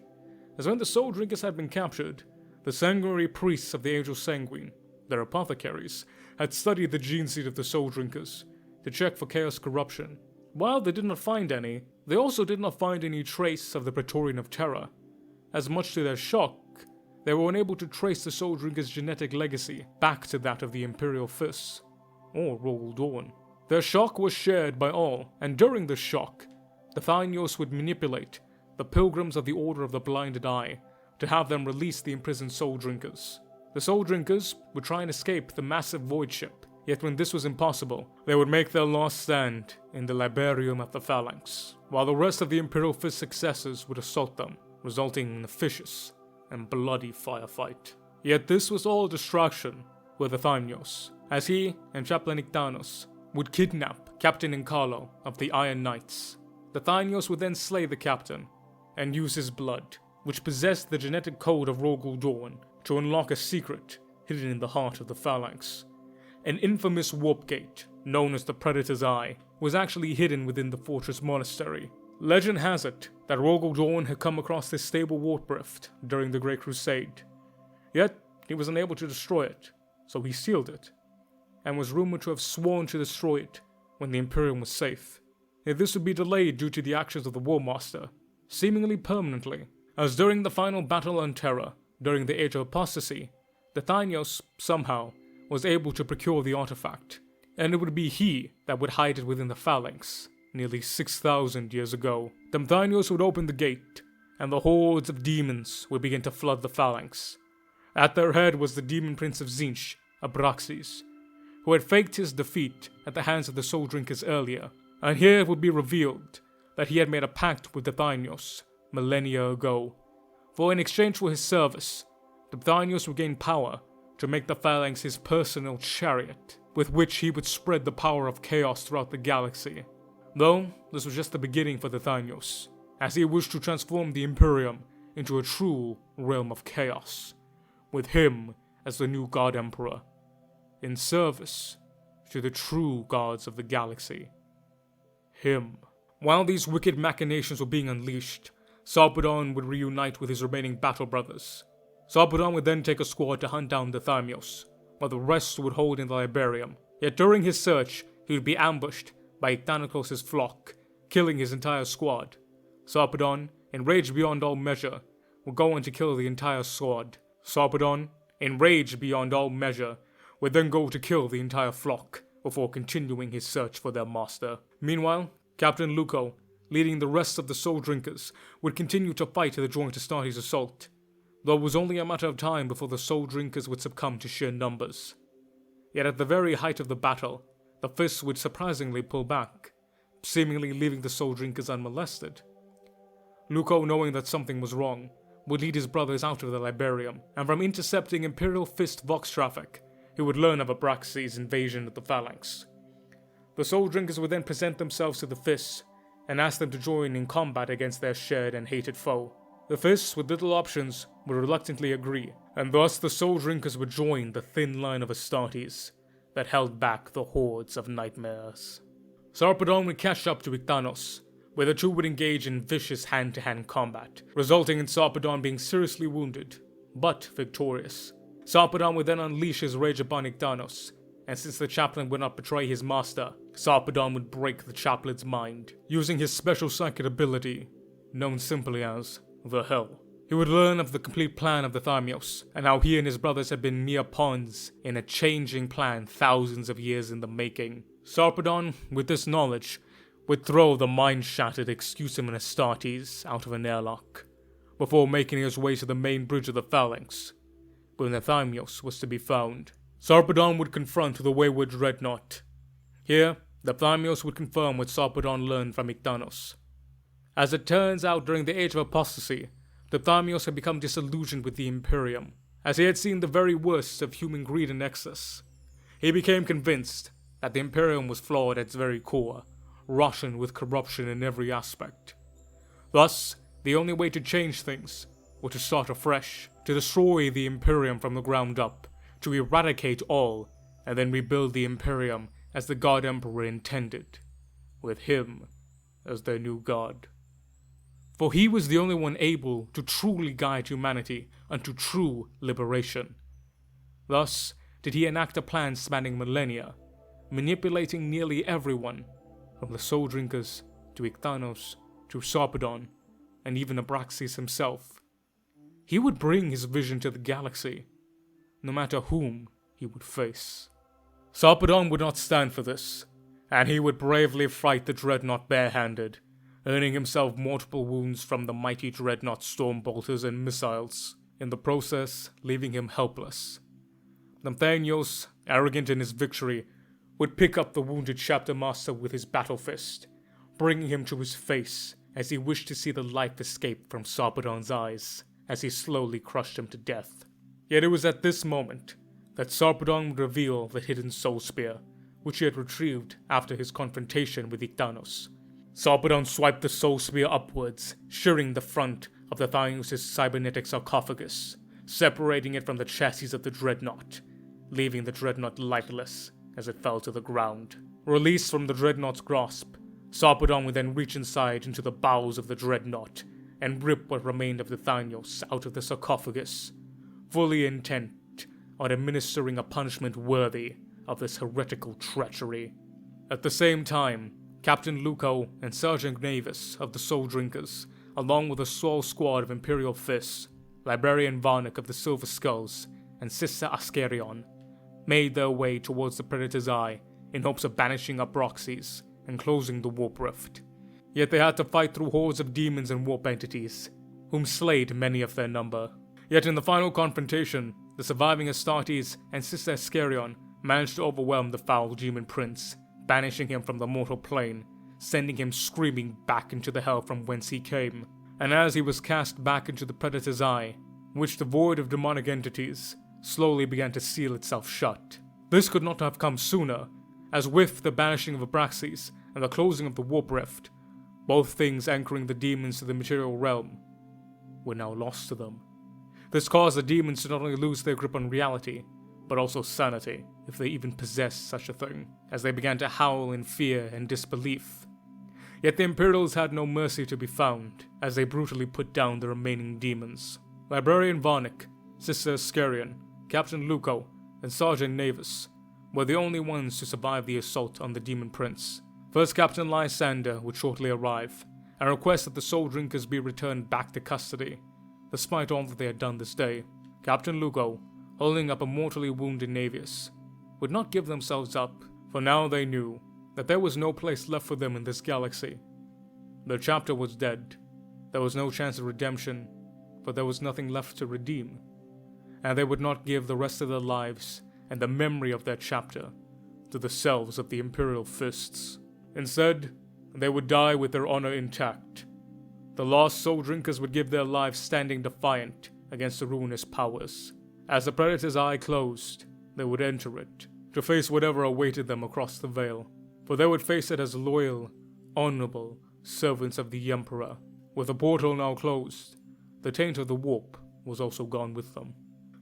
as when the Soul Drinkers had been captured, the sanguinary priests of the Angels Sanguine, their apothecaries, had studied the Geneseed of the Soul Drinkers to check for chaos corruption. While they did not find any, they also did not find any trace of the Praetorian of Terra. As much to their shock, they were unable to trace the Soul Drinkers' genetic legacy back to that of the Imperial Fists, or Royal Dawn. Their shock was shared by all, and during this shock, the Tethaios would manipulate the pilgrims of the Order of the Blinded Eye to have them release the imprisoned Soul Drinkers. The Soul Drinkers would try and escape the massive void ship, yet when this was impossible, they would make their last stand in the Liberium at the Phalanx, while the rest of the Imperial Fist successors would assault them, resulting in a vicious and bloody firefight. Yet this was all a distraction with the Tethaios, as he and Chaplain Ictanos would kidnap Captain Incalo of the Iron Knights. The Thynios would then slay the captain and use his blood, which possessed the genetic code of Warcry Dawn, to unlock a secret hidden in the heart of the Phalanx. An infamous warp gate, known as the Predator's Eye, was actually hidden within the fortress monastery. Legend has it that Warcry Dawn had come across this stable warp rift during the Great Crusade. Yet, he was unable to destroy it, so he sealed it, and was rumored to have sworn to destroy it when the Imperial was safe. Yet this would be delayed due to the actions of the War Master, seemingly permanently, as during the final battle on Terra, during the Age of Apostasy, the Thynios, somehow, was able to procure the artifact, and it would be he that would hide it within the Phalanx, nearly 6,000 years ago. The Thynios would open the gate, and the hordes of demons would begin to flood the Phalanx. At their head was the demon prince of Tzeentch, Abraxas, who had faked his defeat at the hands of the Soul Drinkers earlier, and here it would be revealed that he had made a pact with the Thynios millennia ago, for in exchange for his service, the Thynios would gain power to make the Phalanx his personal chariot, with which he would spread the power of chaos throughout the galaxy. Though, this was just the beginning for the Thynios, as he wished to transform the Imperium into a true realm of chaos, with him as the new God Emperor, in service to the true gods of the galaxy. Him. While these wicked machinations were being unleashed, Sarpedon would reunite with his remaining battle brothers. Sarpedon would then take a squad to hunt down the Thynios, while the rest would hold in the Liberium. Yet during his search, he would be ambushed by Icthanicos' flock, killing his entire squad. Sarpedon, enraged beyond all measure, would go on to kill the entire squad. Sarpedon, enraged beyond all measure, would then go to kill the entire flock, before continuing his search for their master. Meanwhile, Captain Luco, leading the rest of the Soul Drinkers, would continue to fight the Joint Astartes assault, though it was only a matter of time before the Soul Drinkers would succumb to sheer numbers. Yet at the very height of the battle, the Fists would surprisingly pull back, seemingly leaving the Soul Drinkers unmolested. Luco, knowing that something was wrong, would lead his brothers out of the Liberium, and from intercepting Imperial Fist Vox traffic, he would learn of Abraxas' invasion of the Phalanx. The Soul Drinkers would then present themselves to the Fists, and ask them to join in combat against their shared and hated foe. The Fists, with little options, would reluctantly agree, and thus the Soul Drinkers would join the thin line of Astartes that held back the hordes of nightmares. Sarpedon would catch up to Icthanos, where the two would engage in vicious hand-to-hand combat, resulting in Sarpedon being seriously wounded, but victorious. Sarpedon would then unleash his rage upon Icthanos, and since the chaplain would not betray his master, Sarpedon would break the chaplain's mind, using his special psychic ability, known simply as the Hell. He would learn of the complete plan of the Thynios, and how he and his brothers had been mere pawns in a changing plan thousands of years in the making. Sarpedon, with this knowledge, would throw the mind-shattered Excusum and Astartes out of an airlock, before making his way to the main bridge of the Phalanx, when the Thynios was to be found. Sarpedon would confront the wayward Dreadnought. Here, the Thynios would confirm what Sarpedon learned from Icthanos. As it turns out, during the Age of Apostasy, the Thynios had become disillusioned with the Imperium, as he had seen the very worst of human greed and excess. He became convinced that the Imperium was flawed at its very core, rotten with corruption in every aspect. Thus, the only way to change things was to start afresh, to destroy the Imperium from the ground up, to eradicate all, and then rebuild the Imperium as the God Emperor intended, with him as their new god. For he was the only one able to truly guide humanity unto true liberation. Thus did he enact a plan spanning millennia, manipulating nearly everyone, from the Soul Drinkers to Icthanos to Sarpedon, and even Abraxas himself. He would bring his vision to the galaxy, no matter whom he would face. Sarpedon would not stand for this, and he would bravely fight the Dreadnought barehanded, earning himself multiple wounds from the mighty Dreadnought storm bolters and missiles, in the process leaving him helpless. Thynios, arrogant in his victory, would pick up the wounded chapter master with his battle fist, bringing him to his face as he wished to see the life escape from Sarpedon's eyes, as he slowly crushed him to death. Yet it was at this moment that Sarpedon would reveal the hidden soul spear, which he had retrieved after his confrontation with Ictanos. Sarpedon swiped the soul spear upwards, shearing the front of the Thanios' cybernetic sarcophagus, separating it from the chassis of the dreadnought, leaving the dreadnought lifeless as it fell to the ground. Released from the dreadnought's grasp, Sarpedon would then reach inside into the bowels of the dreadnought and rip what remained of the Thanios out of the sarcophagus, fully intent on administering a punishment worthy of this heretical treachery. At the same time, Captain Luco and Sergeant Gnavis of the Soul Drinkers, along with a small squad of Imperial Fists, Librarian Varnick of the Silver Skulls, and Sister Askerion, made their way towards the Predator's Eye in hopes of banishing Abraxes and closing the warp rift. Yet they had to fight through hordes of demons and warp entities, whom slayed many of their number. Yet in the final confrontation, the surviving Astartes and Sister Askerion managed to overwhelm the foul demon prince, banishing him from the mortal plane, sending him screaming back into the hell from whence he came. And as he was cast back into the Predator's Eye, which, devoid of demonic entities, slowly began to seal itself shut. This could not have come sooner, as with the banishing of Abraxes and the closing of the warp rift, both things anchoring the demons to the material realm were now lost to them. This caused the demons to not only lose their grip on reality, but also sanity, if they even possessed such a thing, as they began to howl in fear and disbelief. Yet the Imperials had no mercy to be found, as they brutally put down the remaining demons. Librarian Varnick, Sister Askerion, Captain Luco, and Sergeant Navis were the only ones to survive the assault on the Demon Prince. First Captain Lysander would shortly arrive, and request that the Soul Drinkers be returned back to custody. Despite all that they had done this day, Captain Luco, holding up a mortally wounded Navius, would not give themselves up, for now they knew that there was no place left for them in this galaxy. Their chapter was dead. There was no chance of redemption, for there was nothing left to redeem, and they would not give the rest of their lives and the memory of their chapter to the selves of the Imperial Fists. Instead, they would die with their honor intact. The lost Soul Drinkers would give their lives standing defiant against the ruinous powers. As the Predator's Eye closed, they would enter it, to face whatever awaited them across the veil, for they would face it as loyal, honorable servants of the Emperor. With the portal now closed, the taint of the warp was also gone with them.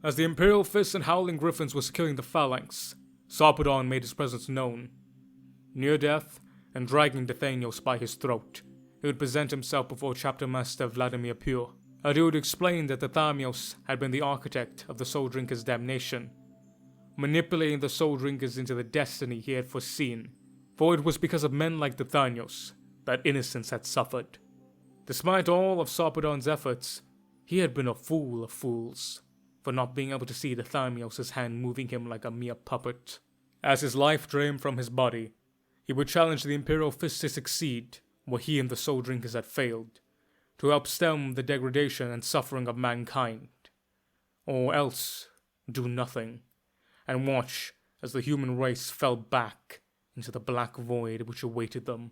As the Imperial Fists and Howling Griffins was killing the Phalanx, Sarpedon made his presence known. Near death, and dragging Nathanios by his throat, he would present himself before Chapter Master Vladimir Pure, and he would explain that the Thamios had been the architect of the Soul Drinkers' damnation, manipulating the Soul Drinkers into the destiny he had foreseen, for it was because of men like the Thanios that innocence had suffered. Despite all of Sarpedon's efforts, he had been a fool of fools, for not being able to see the Thamios' hand moving him like a mere puppet. As his life drained from his body, he would challenge the Imperial Fist to succeed where he and the Soul Drinkers had failed, to help stem the degradation and suffering of mankind, or else do nothing, and watch as the human race fell back into the black void which awaited them.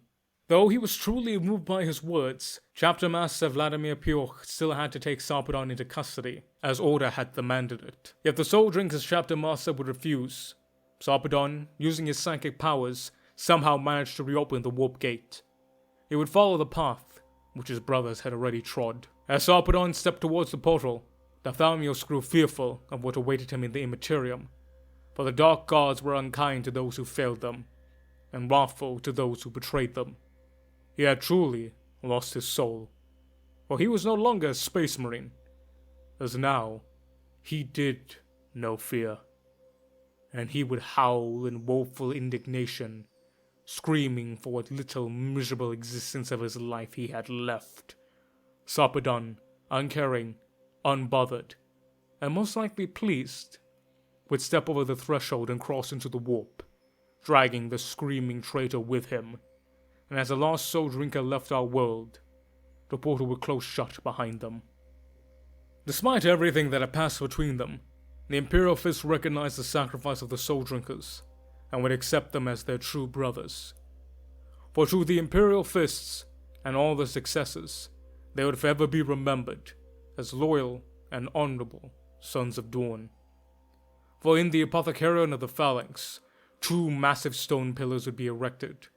Though he was truly moved by his words, Chapter Master Vladimir Pioch still had to take Sarpedon into custody, as order had demanded it. Yet the Soul Drinkers' Chapter Master would refuse. Sarpedon, using his psychic powers, somehow managed to reopen the warp gate. He would follow the path which his brothers had already trod. As Sarpedon stepped towards the portal, the Thamios grew fearful of what awaited him in the Immaterium, for the Dark Gods were unkind to those who failed them, and wrathful to those who betrayed them. He had truly lost his soul, for he was no longer a space marine, as now he did know fear, and he would howl in woeful indignation, screaming for what little miserable existence of his life he had left. Sarpedon, uncaring, unbothered, and most likely pleased, would step over the threshold and cross into the warp, dragging the screaming traitor with him. And as the last Soul Drinker left our world, the portal would close shut behind them. Despite everything that had passed between them, the Imperial Fist recognized the sacrifice of the Soul Drinkers, and would accept them as their true brothers. For to the Imperial Fists, and all their successors, they would forever be remembered as loyal and honorable Sons of Dorn. For in the Apothecarion of the Phalanx, 2 massive stone pillars would be erected.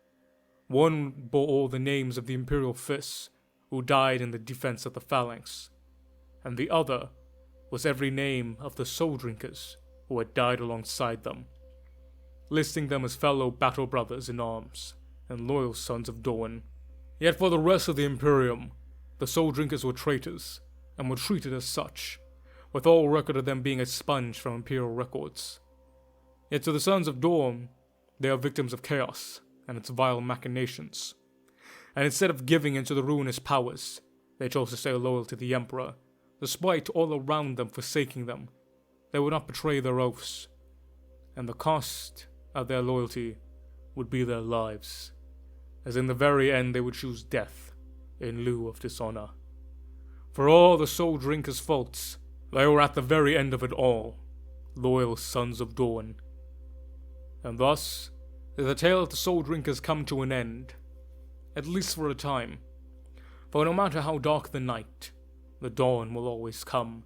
One bore all the names of the Imperial fists who died in the defense of the phalanx, and the other was every name of the soul drinkers who had died alongside them, listing them as fellow battle brothers in arms and loyal sons of Dorn. Yet for the rest of the Imperium, the soul drinkers were traitors and were treated as such, with all record of them being expunged from Imperial records. Yet to the Sons of Dorn, they are victims of chaos and its vile machinations, and instead of giving into the ruinous powers, they chose to stay loyal to the Emperor. Despite all around them forsaking them, they would not betray their oaths, and the cost of their loyalty would be their lives, as in the very end they would choose death in lieu of dishonor. For all the soul drinkers' faults, they were at the very end of it all, loyal Sons of Dorn. And thus, did the tale of the soul drinkers come to an end, at least for a time. For no matter how dark the night, the dawn will always come.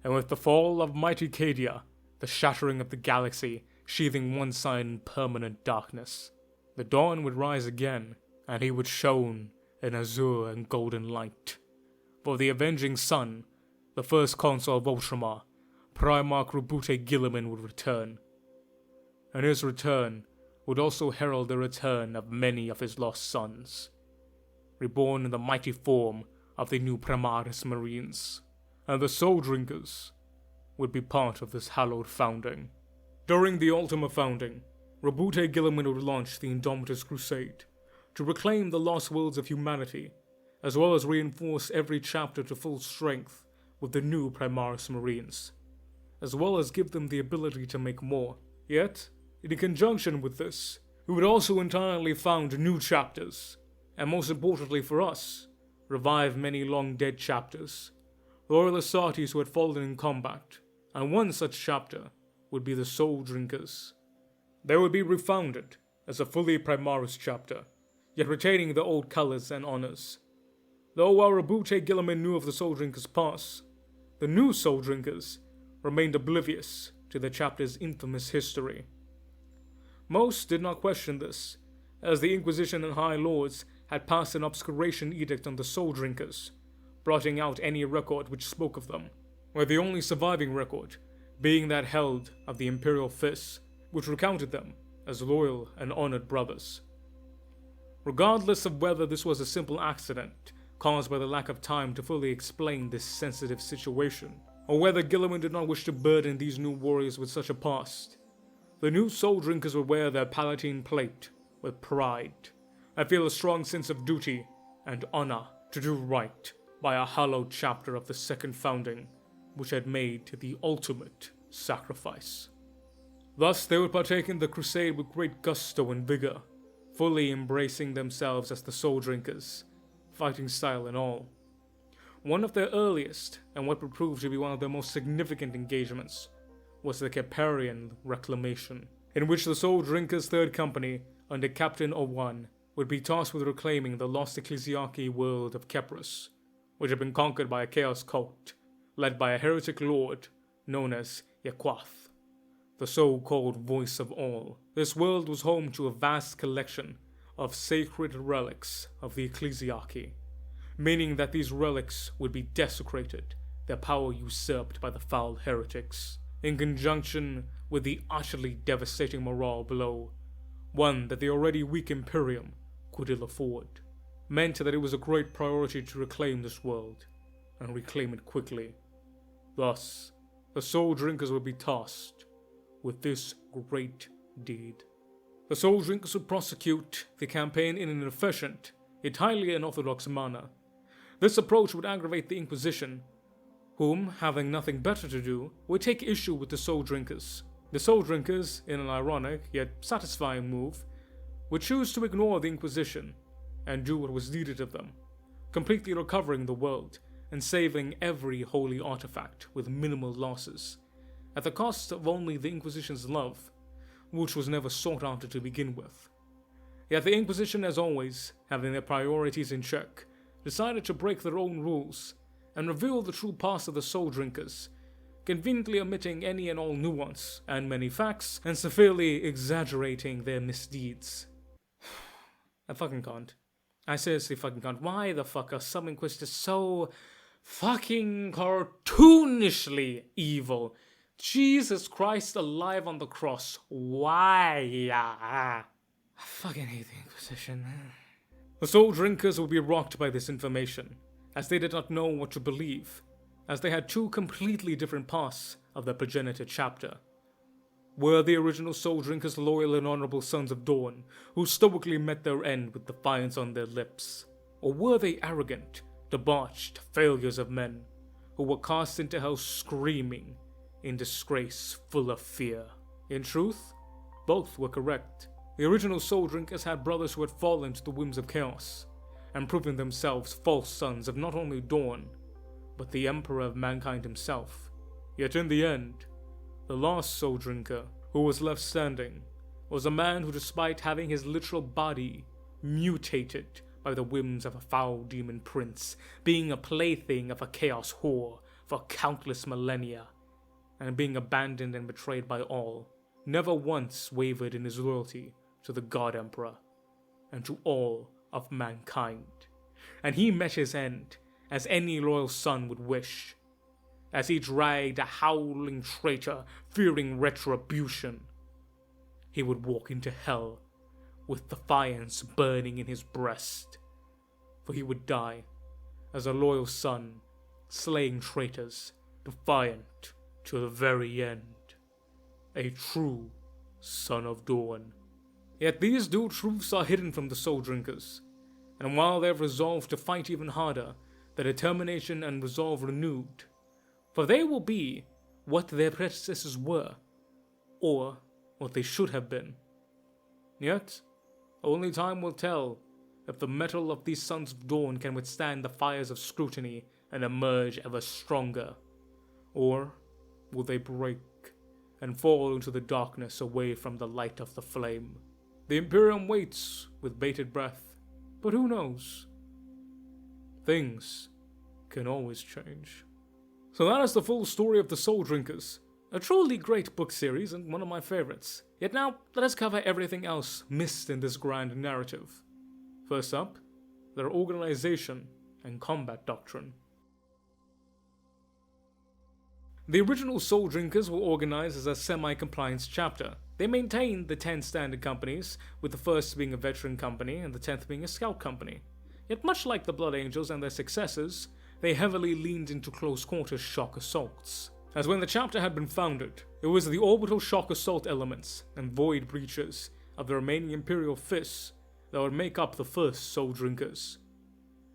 And with the fall of mighty Cadia, the shattering of the galaxy sheathing one side in permanent darkness, the dawn would rise again, and he would shone in azure and golden light. For the avenging sun, the first consul of Ultramar, Primarch Roboute Guilliman, would return. And his return would also herald the return of many of his lost sons, reborn in the mighty form of the new Primaris Marines, and the Soul Drinkers would be part of this hallowed founding. During the Ultima founding, Roboute Guilliman would launch the Indomitus Crusade to reclaim the lost worlds of humanity, as well as reinforce every chapter to full strength with the new Primaris Marines, as well as give them the ability to make more. Yet, in conjunction with this, we would also entirely found new chapters, and most importantly for us, revive many long-dead chapters, loyal Astartes who had fallen in combat, and one such chapter would be the Soul Drinkers. They would be refounded as a fully Primaris chapter, yet retaining their old colors and honors. Though while Roboute Guilliman knew of the Soul Drinkers' past, the new Soul Drinkers remained oblivious to the chapter's infamous history. Most did not question this, as the Inquisition and High Lords had passed an obscuration edict on the Soul Drinkers, blotting out any record which spoke of them, with the only surviving record being that held of the Imperial Fists, which recounted them as loyal and honored brothers. Regardless of whether this was a simple accident caused by the lack of time to fully explain this sensitive situation, or whether Guilliman did not wish to burden these new warriors with such a past, the new Soul Drinkers would wear their Palatine plate with pride, and feel a strong sense of duty and honor to do right by a hallowed chapter of the second founding, which had made the ultimate sacrifice. Thus they would partake in the crusade with great gusto and vigor, fully embracing themselves as the Soul Drinkers, fighting style and all. One of their earliest, and what would prove to be one of their most significant engagements, was the Caparian Reclamation, in which the Soul Drinkers' Third Company, under Captain Owan, would be tasked with reclaiming the lost ecclesiarchy world of Kepris, which had been conquered by a chaos cult, led by a heretic lord known as Yakwath, the so-called Voice of All. This world was home to a vast collection of sacred relics of the ecclesiarchy, meaning that these relics would be desecrated, their power usurped by the foul heretics, in conjunction with the utterly devastating morale blow, one that the already weak Imperium could ill afford, meant that it was a great priority to reclaim this world, and reclaim it quickly. Thus, the Soul Drinkers would be tasked with this great deed. The Soul Drinkers would prosecute the campaign in an efficient, yet highly unorthodox manner. This approach would aggravate the Inquisition, whom, having nothing better to do, would take issue with the Soul Drinkers. The Soul Drinkers, in an ironic yet satisfying move, would choose to ignore the Inquisition and do what was needed of them, completely recovering the world and saving every holy artifact with minimal losses, at the cost of only the Inquisition's love, which was never sought after to begin with. Yet the Inquisition, as always, having their priorities in check, decided to break their own rules and reveal the true past of the Soul Drinkers conveniently omitting any and all nuance and many facts, and severely exaggerating their misdeeds. I fucking can't. I seriously fucking can't. Why the fuck are some Inquisitors so fucking cartoonishly evil? Jesus Christ alive on the cross. Why? I fucking hate the Inquisition. The Soul Drinkers will be rocked by this information, as they did not know what to believe, as they had two completely different paths of their progenitor chapter. Were the original Soul Drinkers loyal and honorable Sons of Dorn, who stoically met their end with defiance on their lips? Or were they arrogant, debauched failures of men, who were cast into hell screaming, in disgrace, full of fear? In truth, both were correct. The original Soul Drinkers had brothers who had fallen to the whims of chaos, and proven themselves false sons of not only Dorn, but the Emperor of mankind himself. Yet in the end, the last Soul Drinker who was left standing was a man who, despite having his literal body mutated by the whims of a foul demon prince, being a plaything of a chaos whore for countless millennia, and being abandoned and betrayed by all, never once wavered in his loyalty to the God Emperor and to all of mankind. And he met his end as any loyal son would wish, as he dragged a howling traitor fearing retribution. He would walk into hell with defiance burning in his breast, for he would die as a loyal son, slaying traitors, defiant to the very end. A true Son of Dorn. Yet these dual truths are hidden from the Soul Drinkers, and while they have resolved to fight even harder, their determination and resolve renewed, for they will be what their predecessors were, or what they should have been. Yet, only time will tell if the metal of these Sons of Dorn can withstand the fires of scrutiny and emerge ever stronger, or will they break and fall into the darkness away from the light of the flame? The Imperium waits with bated breath, but who knows? Things can always change. So that is the full story of the Soul Drinkers. A truly great book series and one of my favorites. Yet now, let us cover everything else missed in this grand narrative. First up, their organization and combat doctrine. The original Soul Drinkers were organized as a semi-compliance chapter. They maintained the 10 standard companies, with the first being a veteran company and the 10th being a scout company. Yet much like the Blood Angels and their successors, they heavily leaned into close-quarters shock assaults. As when the chapter had been founded, it was the orbital shock assault elements and void breaches of the remaining Imperial fists that would make up the first Soul Drinkers.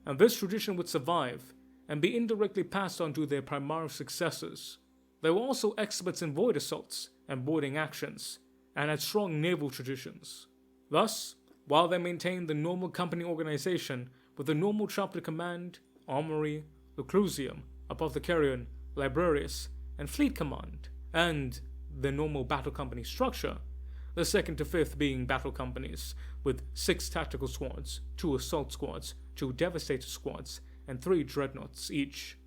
And this tradition would survive and be indirectly passed on to their primary successors. They were also experts in void assaults and voiding actions, and had strong naval traditions. Thus, while they maintained the normal company organization with the normal chapter command, armory, Luclusium, Apothecarian, Librarius, and Fleet Command, and the normal battle company structure, the 2nd to 5th being battle companies, with 6 tactical squads, 2 assault squads, 2 devastator squads, and 3 dreadnoughts each.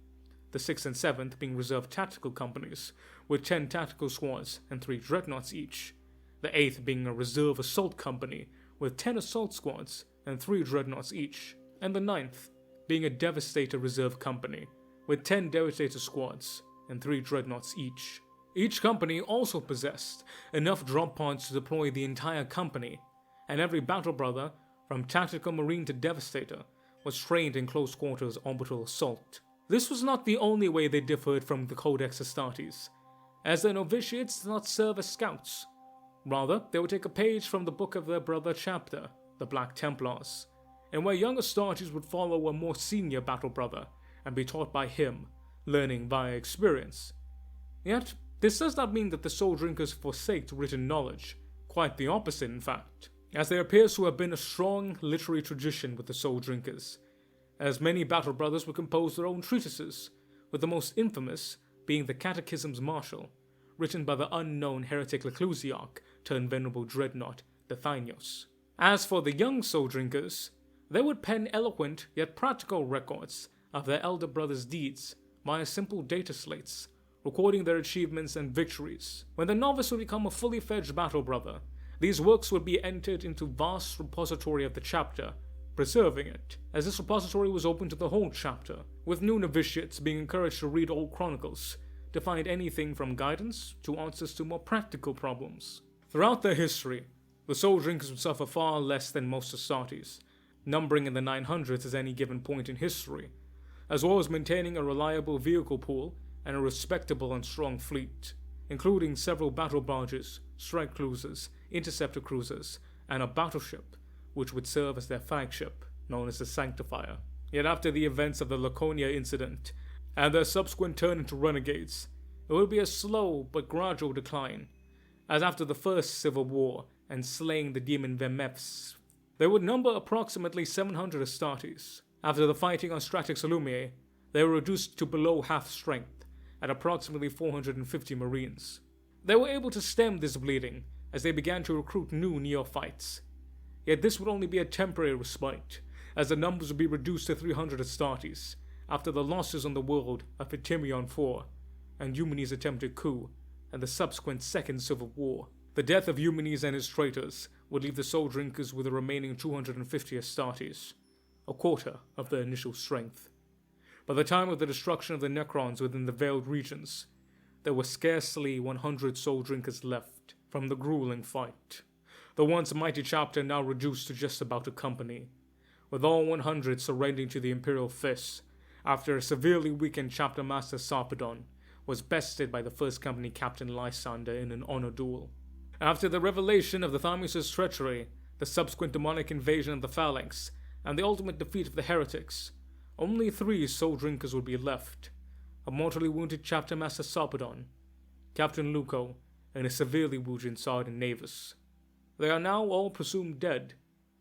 The 6th and 7th being reserve tactical companies, with 10 tactical squads and 3 dreadnoughts each. The 8th being a reserve assault company, with 10 assault squads and 3 dreadnoughts each. And the 9th being a devastator reserve company, with 10 devastator squads and 3 dreadnoughts each. Each company also possessed enough drop pods to deploy the entire company, and every battle brother, from tactical marine to devastator, was trained in close quarters orbital assault. This was not the only way they differed from the Codex Astartes, as their novitiates did not serve as scouts. Rather, they would take a page from the book of their brother chapter, the Black Templars, and where young Astartes would follow a more senior battle brother and be taught by him, learning via experience. Yet, this does not mean that the Soul Drinkers forsaked written knowledge, quite the opposite in fact, as there appears to have been a strong literary tradition with the Soul Drinkers, as many battle brothers would compose their own treatises, with the most infamous being the Catechisms Martial, written by the unknown heretic Leclusiarch turned venerable dreadnought Dethinios. As for the young Soul Drinkers, they would pen eloquent yet practical records of their elder brothers' deeds via simple data slates, recording their achievements and victories. When the novice would become a fully fledged battle brother, these works would be entered into vast repository of the chapter, preserving it, as this repository was open to the whole chapter, with new novitiates being encouraged to read old chronicles, to find anything from guidance to answers to more practical problems. Throughout their history, the Soul Drinkers would suffer far less than most Astartes, numbering in the 900s at any given point in history, as well as maintaining a reliable vehicle pool and a respectable and strong fleet, including several battle barges, strike cruisers, interceptor cruisers, and a battleship, which would serve as their flagship, known as the Sanctifier. Yet after the events of the Laconia incident, and their subsequent turn into renegades, it would be a slow but gradual decline, as after the first civil war and slaying the demon Vermefs, they would number approximately 700 Astartes. After the fighting on Stratix Illuminae, they were reduced to below half strength, at approximately 450 Marines. They were able to stem this bleeding as they began to recruit new neophytes. Yet this would only be a temporary respite, as the numbers would be reduced to 300 Astartes after the losses on the world of Ptimion IV and Eumenes' attempted coup and the subsequent Second Civil War. The death of Eumenes and his traitors would leave the Soul Drinkers with the remaining 250 Astartes, a quarter of their initial strength. By the time of the destruction of the Necrons within the Veiled Regions, there were scarcely 100 Soul Drinkers left from the grueling fight. The once mighty chapter now reduced to just about a company, with all 100 surrendering to the Imperial Fists after a severely weakened chapter master Sarpedon was bested by the first company captain Lysander in an honor duel. After the revelation of the Thymus' treachery, the subsequent demonic invasion of the Phalanx, and the ultimate defeat of the heretics, only 3 Soul Drinkers would be left: a mortally wounded chapter master Sarpedon, Captain Luco, and a severely wounded Sergeant Navis. They are now all presumed dead,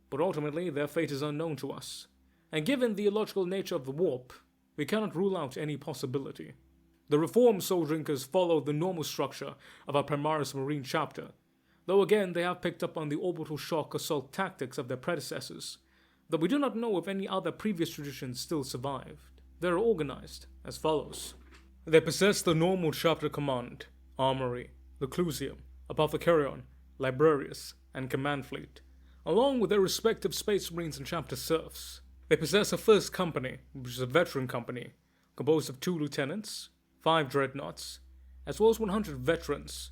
but ultimately their fate is unknown to us, and given the illogical nature of the warp, we cannot rule out any possibility. The reformed Soul Drinkers follow the normal structure of our Primaris Marine chapter, though again they have picked up on the orbital shock assault tactics of their predecessors, though we do not know if any other previous traditions still survived. They are organized as follows. They possess the normal chapter command, armory, the Clusium, Apothecarion, Librarius, and command fleet, along with their respective Space Marines and chapter serfs. They possess a first company, which is a veteran company, composed of 2 lieutenants, 5 dreadnoughts, as well as 100 veterans,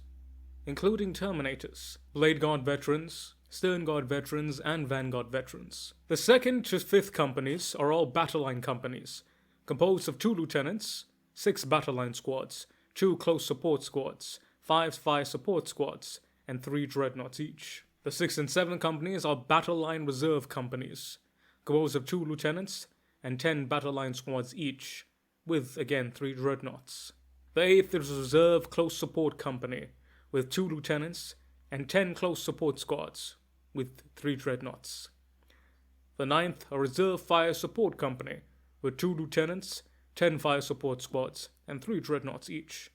including Terminators, Blade Guard veterans, Stern Guard veterans, and Vanguard veterans. The 2nd to 5th companies are all battle line companies, composed of 2 lieutenants, 6 battle line squads, 2 close support squads, 5 fire support squads, and 3 dreadnoughts each. The 6th and 7th companies are battle line reserve companies, composed of 2 lieutenants and 10 battle line squads each, with again 3 dreadnoughts. The 8th is a reserve close support company, with 2 lieutenants and 10 close support squads, with 3 dreadnoughts. The 9th, a reserve fire support company, with 2 lieutenants, 10 fire support squads, and 3 dreadnoughts each.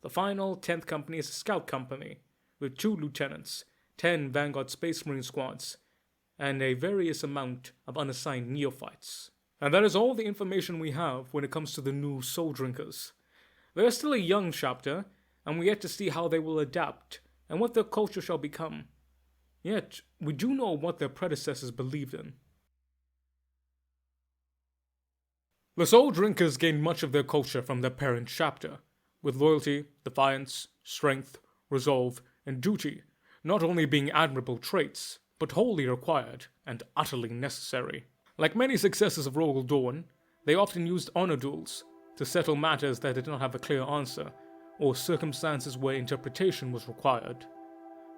The final 10th company is a scout company, with 2 lieutenants, 10 Vanguard Space Marine squads, and a various amount of unassigned neophytes. And that is all the information we have when it comes to the new Soul Drinkers. They are still a young chapter, and we yet to see how they will adapt and what their culture shall become. Yet, we do know what their predecessors believed in. The Soul Drinkers gained much of their culture from their parent chapter, with loyalty, defiance, strength, resolve, and duty not only being admirable traits, but wholly required and utterly necessary. Like many successors of Royal Dawn, they often used honor duels to settle matters that did not have a clear answer, or circumstances where interpretation was required.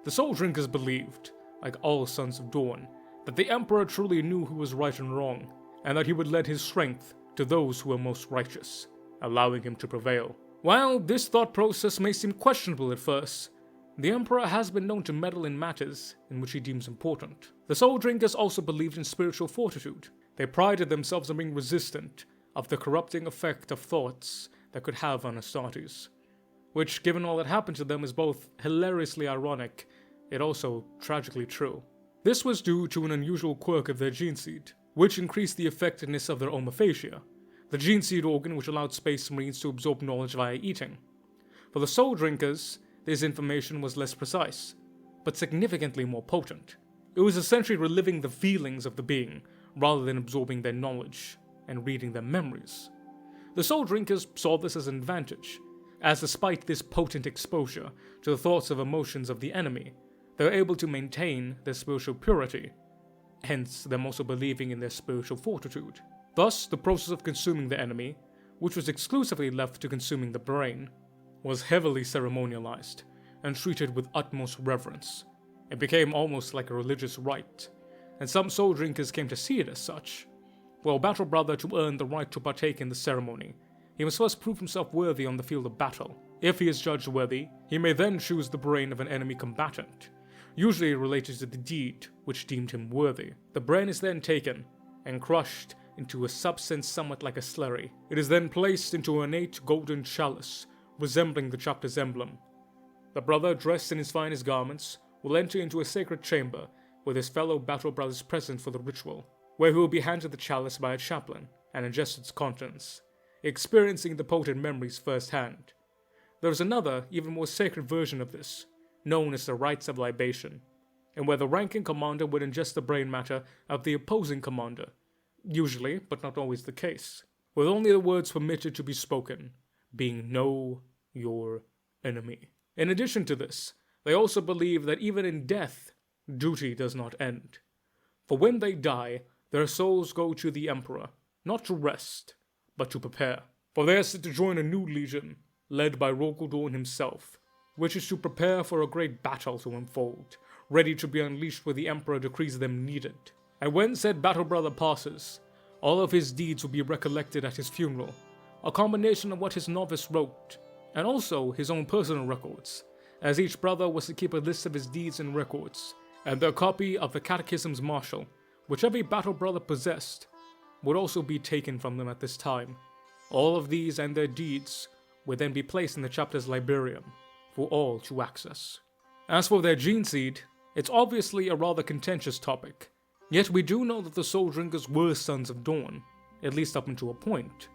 The Soul Drinkers believed, like all Sons of Dorn, that the Emperor truly knew who was right and wrong, and that he would lend his strength to those who were most righteous, allowing him to prevail. While this thought process may seem questionable at first, the Emperor has been known to meddle in matters in which he deems important. The Soul Drinkers also believed in spiritual fortitude. They prided themselves on being resistant of the corrupting effect of thoughts that could have on Astartes, which, given all that happened to them, is both hilariously ironic, yet also tragically true. This was due to an unusual quirk of their Geneseed, which increased the effectiveness of their omophagia, the Geneseed organ which allowed Space Marines to absorb knowledge via eating. For the soul drinkers, this information was less precise, but significantly more potent. It was essentially reliving the feelings of the being, rather than absorbing their knowledge and reading their memories. The soul drinkers saw this as an advantage, as despite this potent exposure to the thoughts and emotions of the enemy, they were able to maintain their spiritual purity, hence them also believing in their spiritual fortitude. Thus, the process of consuming the enemy, which was exclusively left to consuming the brain, was heavily ceremonialized and treated with utmost reverence. It became almost like a religious rite, and some soul drinkers came to see it as such. For a battle brother to earn the right to partake in the ceremony, he must first prove himself worthy on the field of battle. If he is judged worthy, he may then choose the brain of an enemy combatant, usually related to the deed which deemed him worthy. The brain is then taken and crushed into a substance somewhat like a slurry. It is then placed into an ornate golden chalice, resembling the chapter's emblem. The brother, dressed in his finest garments, will enter into a sacred chamber with his fellow battle brothers present for the ritual, where he will be handed the chalice by a chaplain and ingest its contents, experiencing the potent memories firsthand. There is another, even more sacred version of this, known as the rites of libation, and where the ranking commander would ingest the brain matter of the opposing commander, usually, but not always the case, with only the words permitted to be spoken, being "know your enemy." In addition to this, they also believe that even in death, duty does not end. For when they die, their souls go to the Emperor, not to rest, but to prepare. For they are set to join a new legion, led by Dorn himself, which is to prepare for a great battle to unfold, ready to be unleashed where the Emperor decrees them needed. And when said battle brother passes, all of his deeds will be recollected at his funeral, a combination of what his novice wrote, and also his own personal records, as each brother was to keep a list of his deeds and records, and their copy of the Catechisms Martial, which every battle brother possessed, would also be taken from them at this time. All of these and their deeds would then be placed in the chapter's librarium, for all to access. As for their Geneseed, it's obviously a rather contentious topic, yet we do know that the Soul Drinkers were Sons of Dorn, at least up until a point.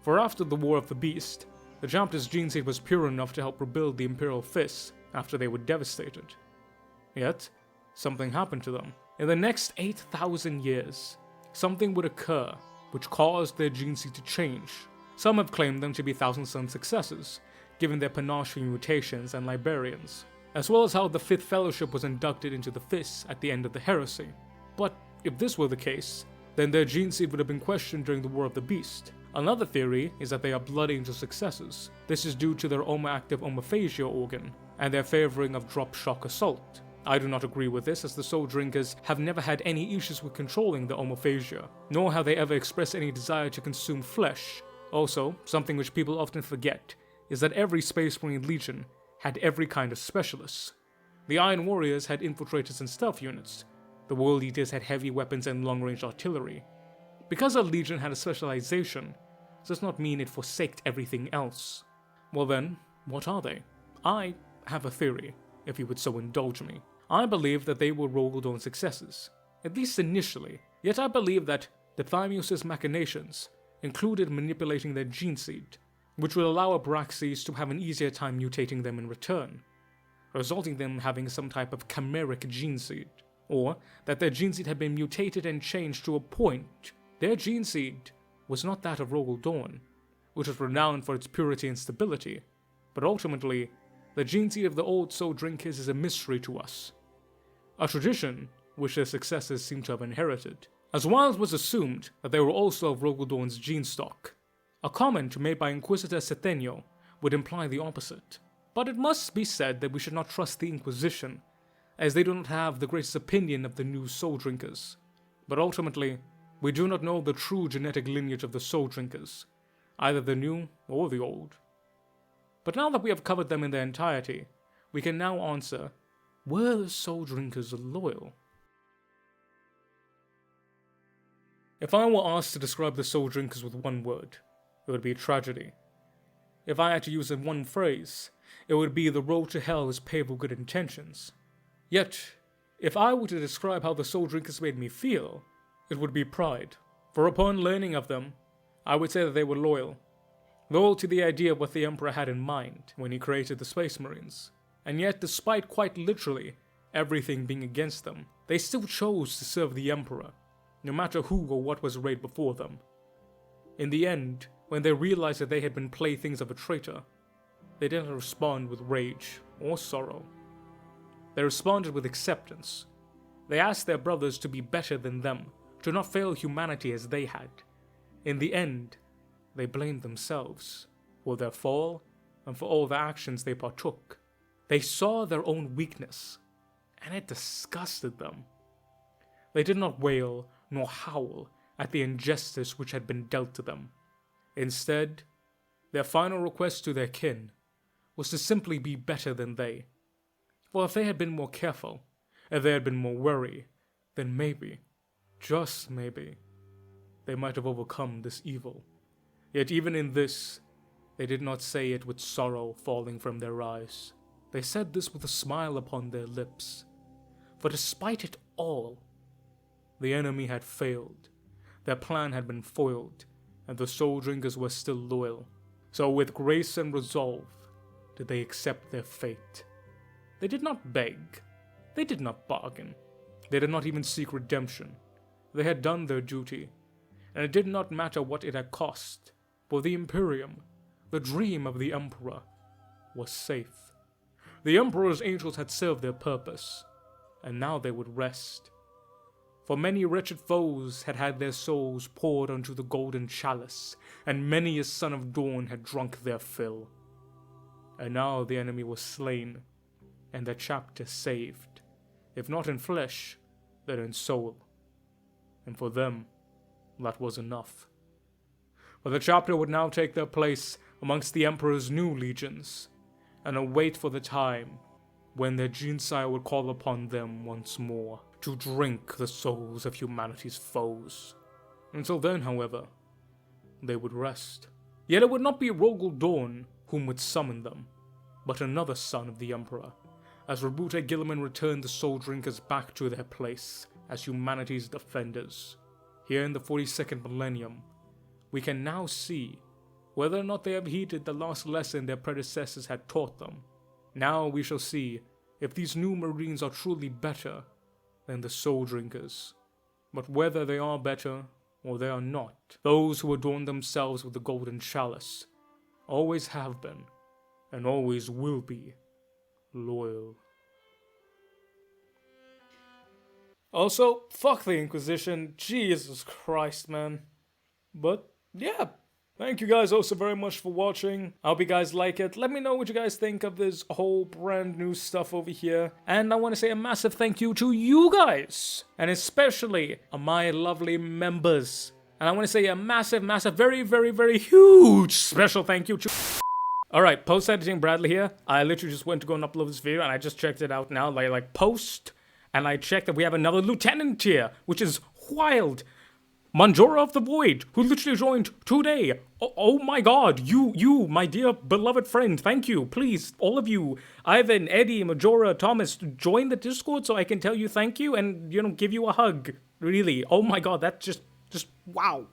For after the War of the Beast, the chapter's Geneseed was pure enough to help rebuild the Imperial fists after they were devastated. Yet, something happened to them. In the next 8,000 years, something would occur which caused their Geneseed to change. Some have claimed them to be Thousand Sun successors, given their panache for mutations and librarians, as well as how the Fifth Fellowship was inducted into the Fists at the end of the heresy. But if this were the case, then their Geneseed would have been questioned during the War of the Beast. Another theory is that they are Blood Angel successors. This is due to their active omophagia organ, and their favoring of drop shock assault. I do not agree with this, as the Soul Drinkers have never had any issues with controlling the omophagia, nor have they ever expressed any desire to consume flesh. Also, something which people often forget is that every Space Marine Legion had every kind of specialists. The Iron Warriors had infiltrators and stealth units. The World Eaters had heavy weapons and long-range artillery. Because a Legion had a specialization, does not mean it forsaked everything else. Well then, what are they? I have a theory, if you would so indulge me. I believe that they were Dorn successors, at least initially, yet I believe that Thymius' machinations included manipulating their Geneseed, which would allow Abraxes to have an easier time mutating them in return, resulting in them having some type of chimeric Geneseed, or that their Geneseed had been mutated and changed to a point. Their Geneseed was not that of Dorn, which was renowned for its purity and stability, but ultimately, the Geneseed of the old Soul Drinkers is a mystery to us, a tradition which their successors seem to have inherited. As while it was assumed that they were also of Dorn's gene stock, a comment made by Inquisitor Sethenio would imply the opposite. But it must be said that we should not trust the Inquisition, as they do not have the greatest opinion of the new Soul Drinkers. But ultimately, we do not know the true genetic lineage of the Soul Drinkers, either the new or the old. But now that we have covered them in their entirety, we can now answer, were the Soul Drinkers loyal? If I were asked to describe the Soul Drinkers with one word, it would be tragedy. If I had to use in one phrase, it would be the road to hell is paved with good intentions. Yet, if I were to describe how the Soul Drinkers made me feel, it would be pride. For upon learning of them, I would say that they were loyal. loyal to the idea of what the Emperor had in mind when he created the Space Marines. And yet, despite quite literally everything being against them, they still chose to serve the Emperor, no matter who or what was arrayed before them. In the end, when they realized that they had been playthings of a traitor, they didn't respond with rage or sorrow. They responded with acceptance. They asked their brothers to be better than them, to not fail humanity as they had. In the end, they blamed themselves for their fall and for all the actions they partook. They saw their own weakness, and it disgusted them. They did not wail nor howl at the injustice which had been dealt to them. Instead, their final request to their kin was to simply be better than they. For if they had been more careful, if they had been more wary, then maybe, just maybe, they might have overcome this evil. Yet even in this, they did not say it with sorrow falling from their eyes. They said this with a smile upon their lips. For despite it all, the enemy had failed, their plan had been foiled, and the soul drinkers were still loyal. So with grace and resolve did they accept their fate. They did not beg, they did not bargain, they did not even seek redemption. They had done their duty, and it did not matter what it had cost, for the Imperium, the dream of the Emperor, was safe. The Emperor's angels had served their purpose, and now they would rest. For many wretched foes had had their souls poured onto the golden chalice, and many a son of Dorn had drunk their fill. And now the enemy was slain, and their chapter saved, if not in flesh, then in soul. And for them, that was enough. But the chapter would now take their place amongst the Emperor's new legions, and await for the time when their Genesire would call upon them once more to drink the souls of humanity's foes. Until then, however, they would rest. Yet it would not be Rogel Dorn whom would summon them, but another son of the Emperor, as Rabute Gilliman returned the soul drinkers back to their place as humanity's defenders. Here in the 42nd millennium, we can now see whether or not they have heeded the last lesson their predecessors had taught them. Now we shall see if these new Marines are truly better than the soul drinkers. But whether they are better or they are not, those who adorn themselves with the golden chalice always have been and always will be loyal. Also, fuck the Inquisition. Jesus Christ, man. But yeah, thank you guys also very much for watching. I hope you guys like it. Let me know what you guys think of this whole brand new stuff over here. And I want to say a massive thank you to you guys, and especially my lovely members. And I want to say a massive, very, very, very huge special thank you to... Alright, post-editing Bradley here. I literally just went to go and upload this video, and I just checked it out now, like post, and I checked that we have another lieutenant here, which is wild. Manjora of the Void, who literally joined today. Oh my god, you, my dear beloved friend, thank you. Please, all of you, Ivan, Eddie, Majora, Thomas, join the Discord so I can tell you thank you and, give you a hug. Really, oh my god, that's just wow.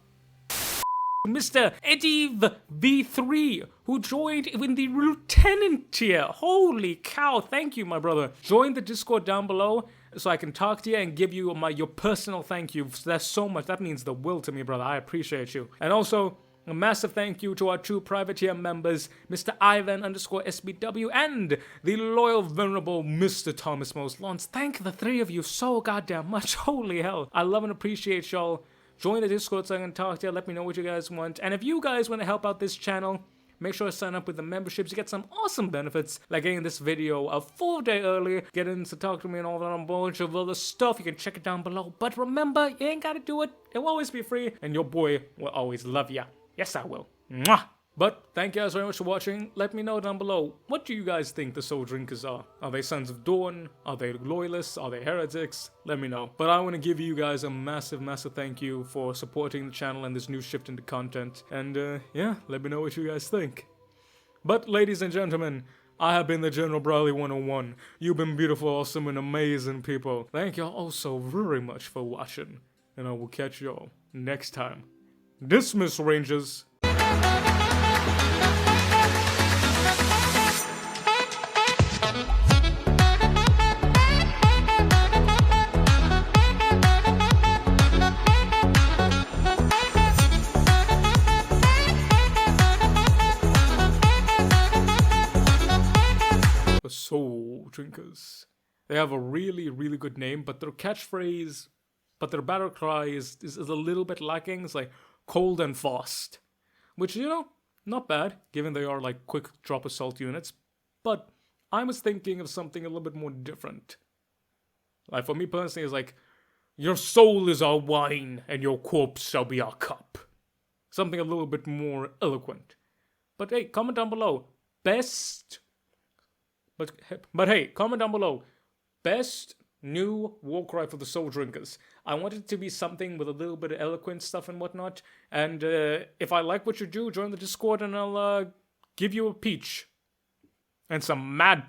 Mr. Eddie V3, who joined in the lieutenant tier. Holy cow, thank you, my brother. Join the Discord down below so I can talk to you and give you your personal thank you. That's so much. That means the world to me, brother. I appreciate you. And also, a massive thank you to our two private tier members, Mr. Ivan_SBW and the loyal, venerable Mr. Thomas Moslons. Thank the three of you so goddamn much. Holy hell. I love and appreciate y'all. Join the Discord so I can talk to you. Let me know what you guys want. And if you guys want to help out this channel, make sure to sign up with the memberships. You get some awesome benefits, like getting this video a full day early, getting to talk to me and all that, a bunch of other stuff. You can check it down below. But remember, you ain't gotta do it. It will always be free, and your boy will always love ya. Yes, I will. Mwah! But thank you guys very much for watching. Let me know down below, what do you guys think the Soul Drinkers are? Are they Sons of Dorn? Are they Loyalists? Are they Heretics? Let me know. But I want to give you guys a massive, massive thank you for supporting the channel and this new shift into content. And yeah, let me know what you guys think. But ladies and gentlemen, I have been the General Bradley 101. You've been beautiful, awesome, and amazing people. Thank y'all all so very much for watching. And I will catch y'all next time. Dismiss, Rangers. the Soul Drinkers. They have a really, really good name, but their catchphrase, but their battle cry is a little bit lacking. It's like cold and fast, which, you know, not bad, given they are like quick drop assault units. But I was thinking of something a little bit more different. Like, for me personally, it's like, your soul is our wine, and your corpse shall be our cup. Something a little bit more eloquent. But hey, comment down below. Best... But hey, comment down below. Best new war cry for the Soul Drinkers. I want it to be something with a little bit of eloquent stuff and whatnot. And if I like what you do, join the Discord and I'll give you a peach. And some mad talk.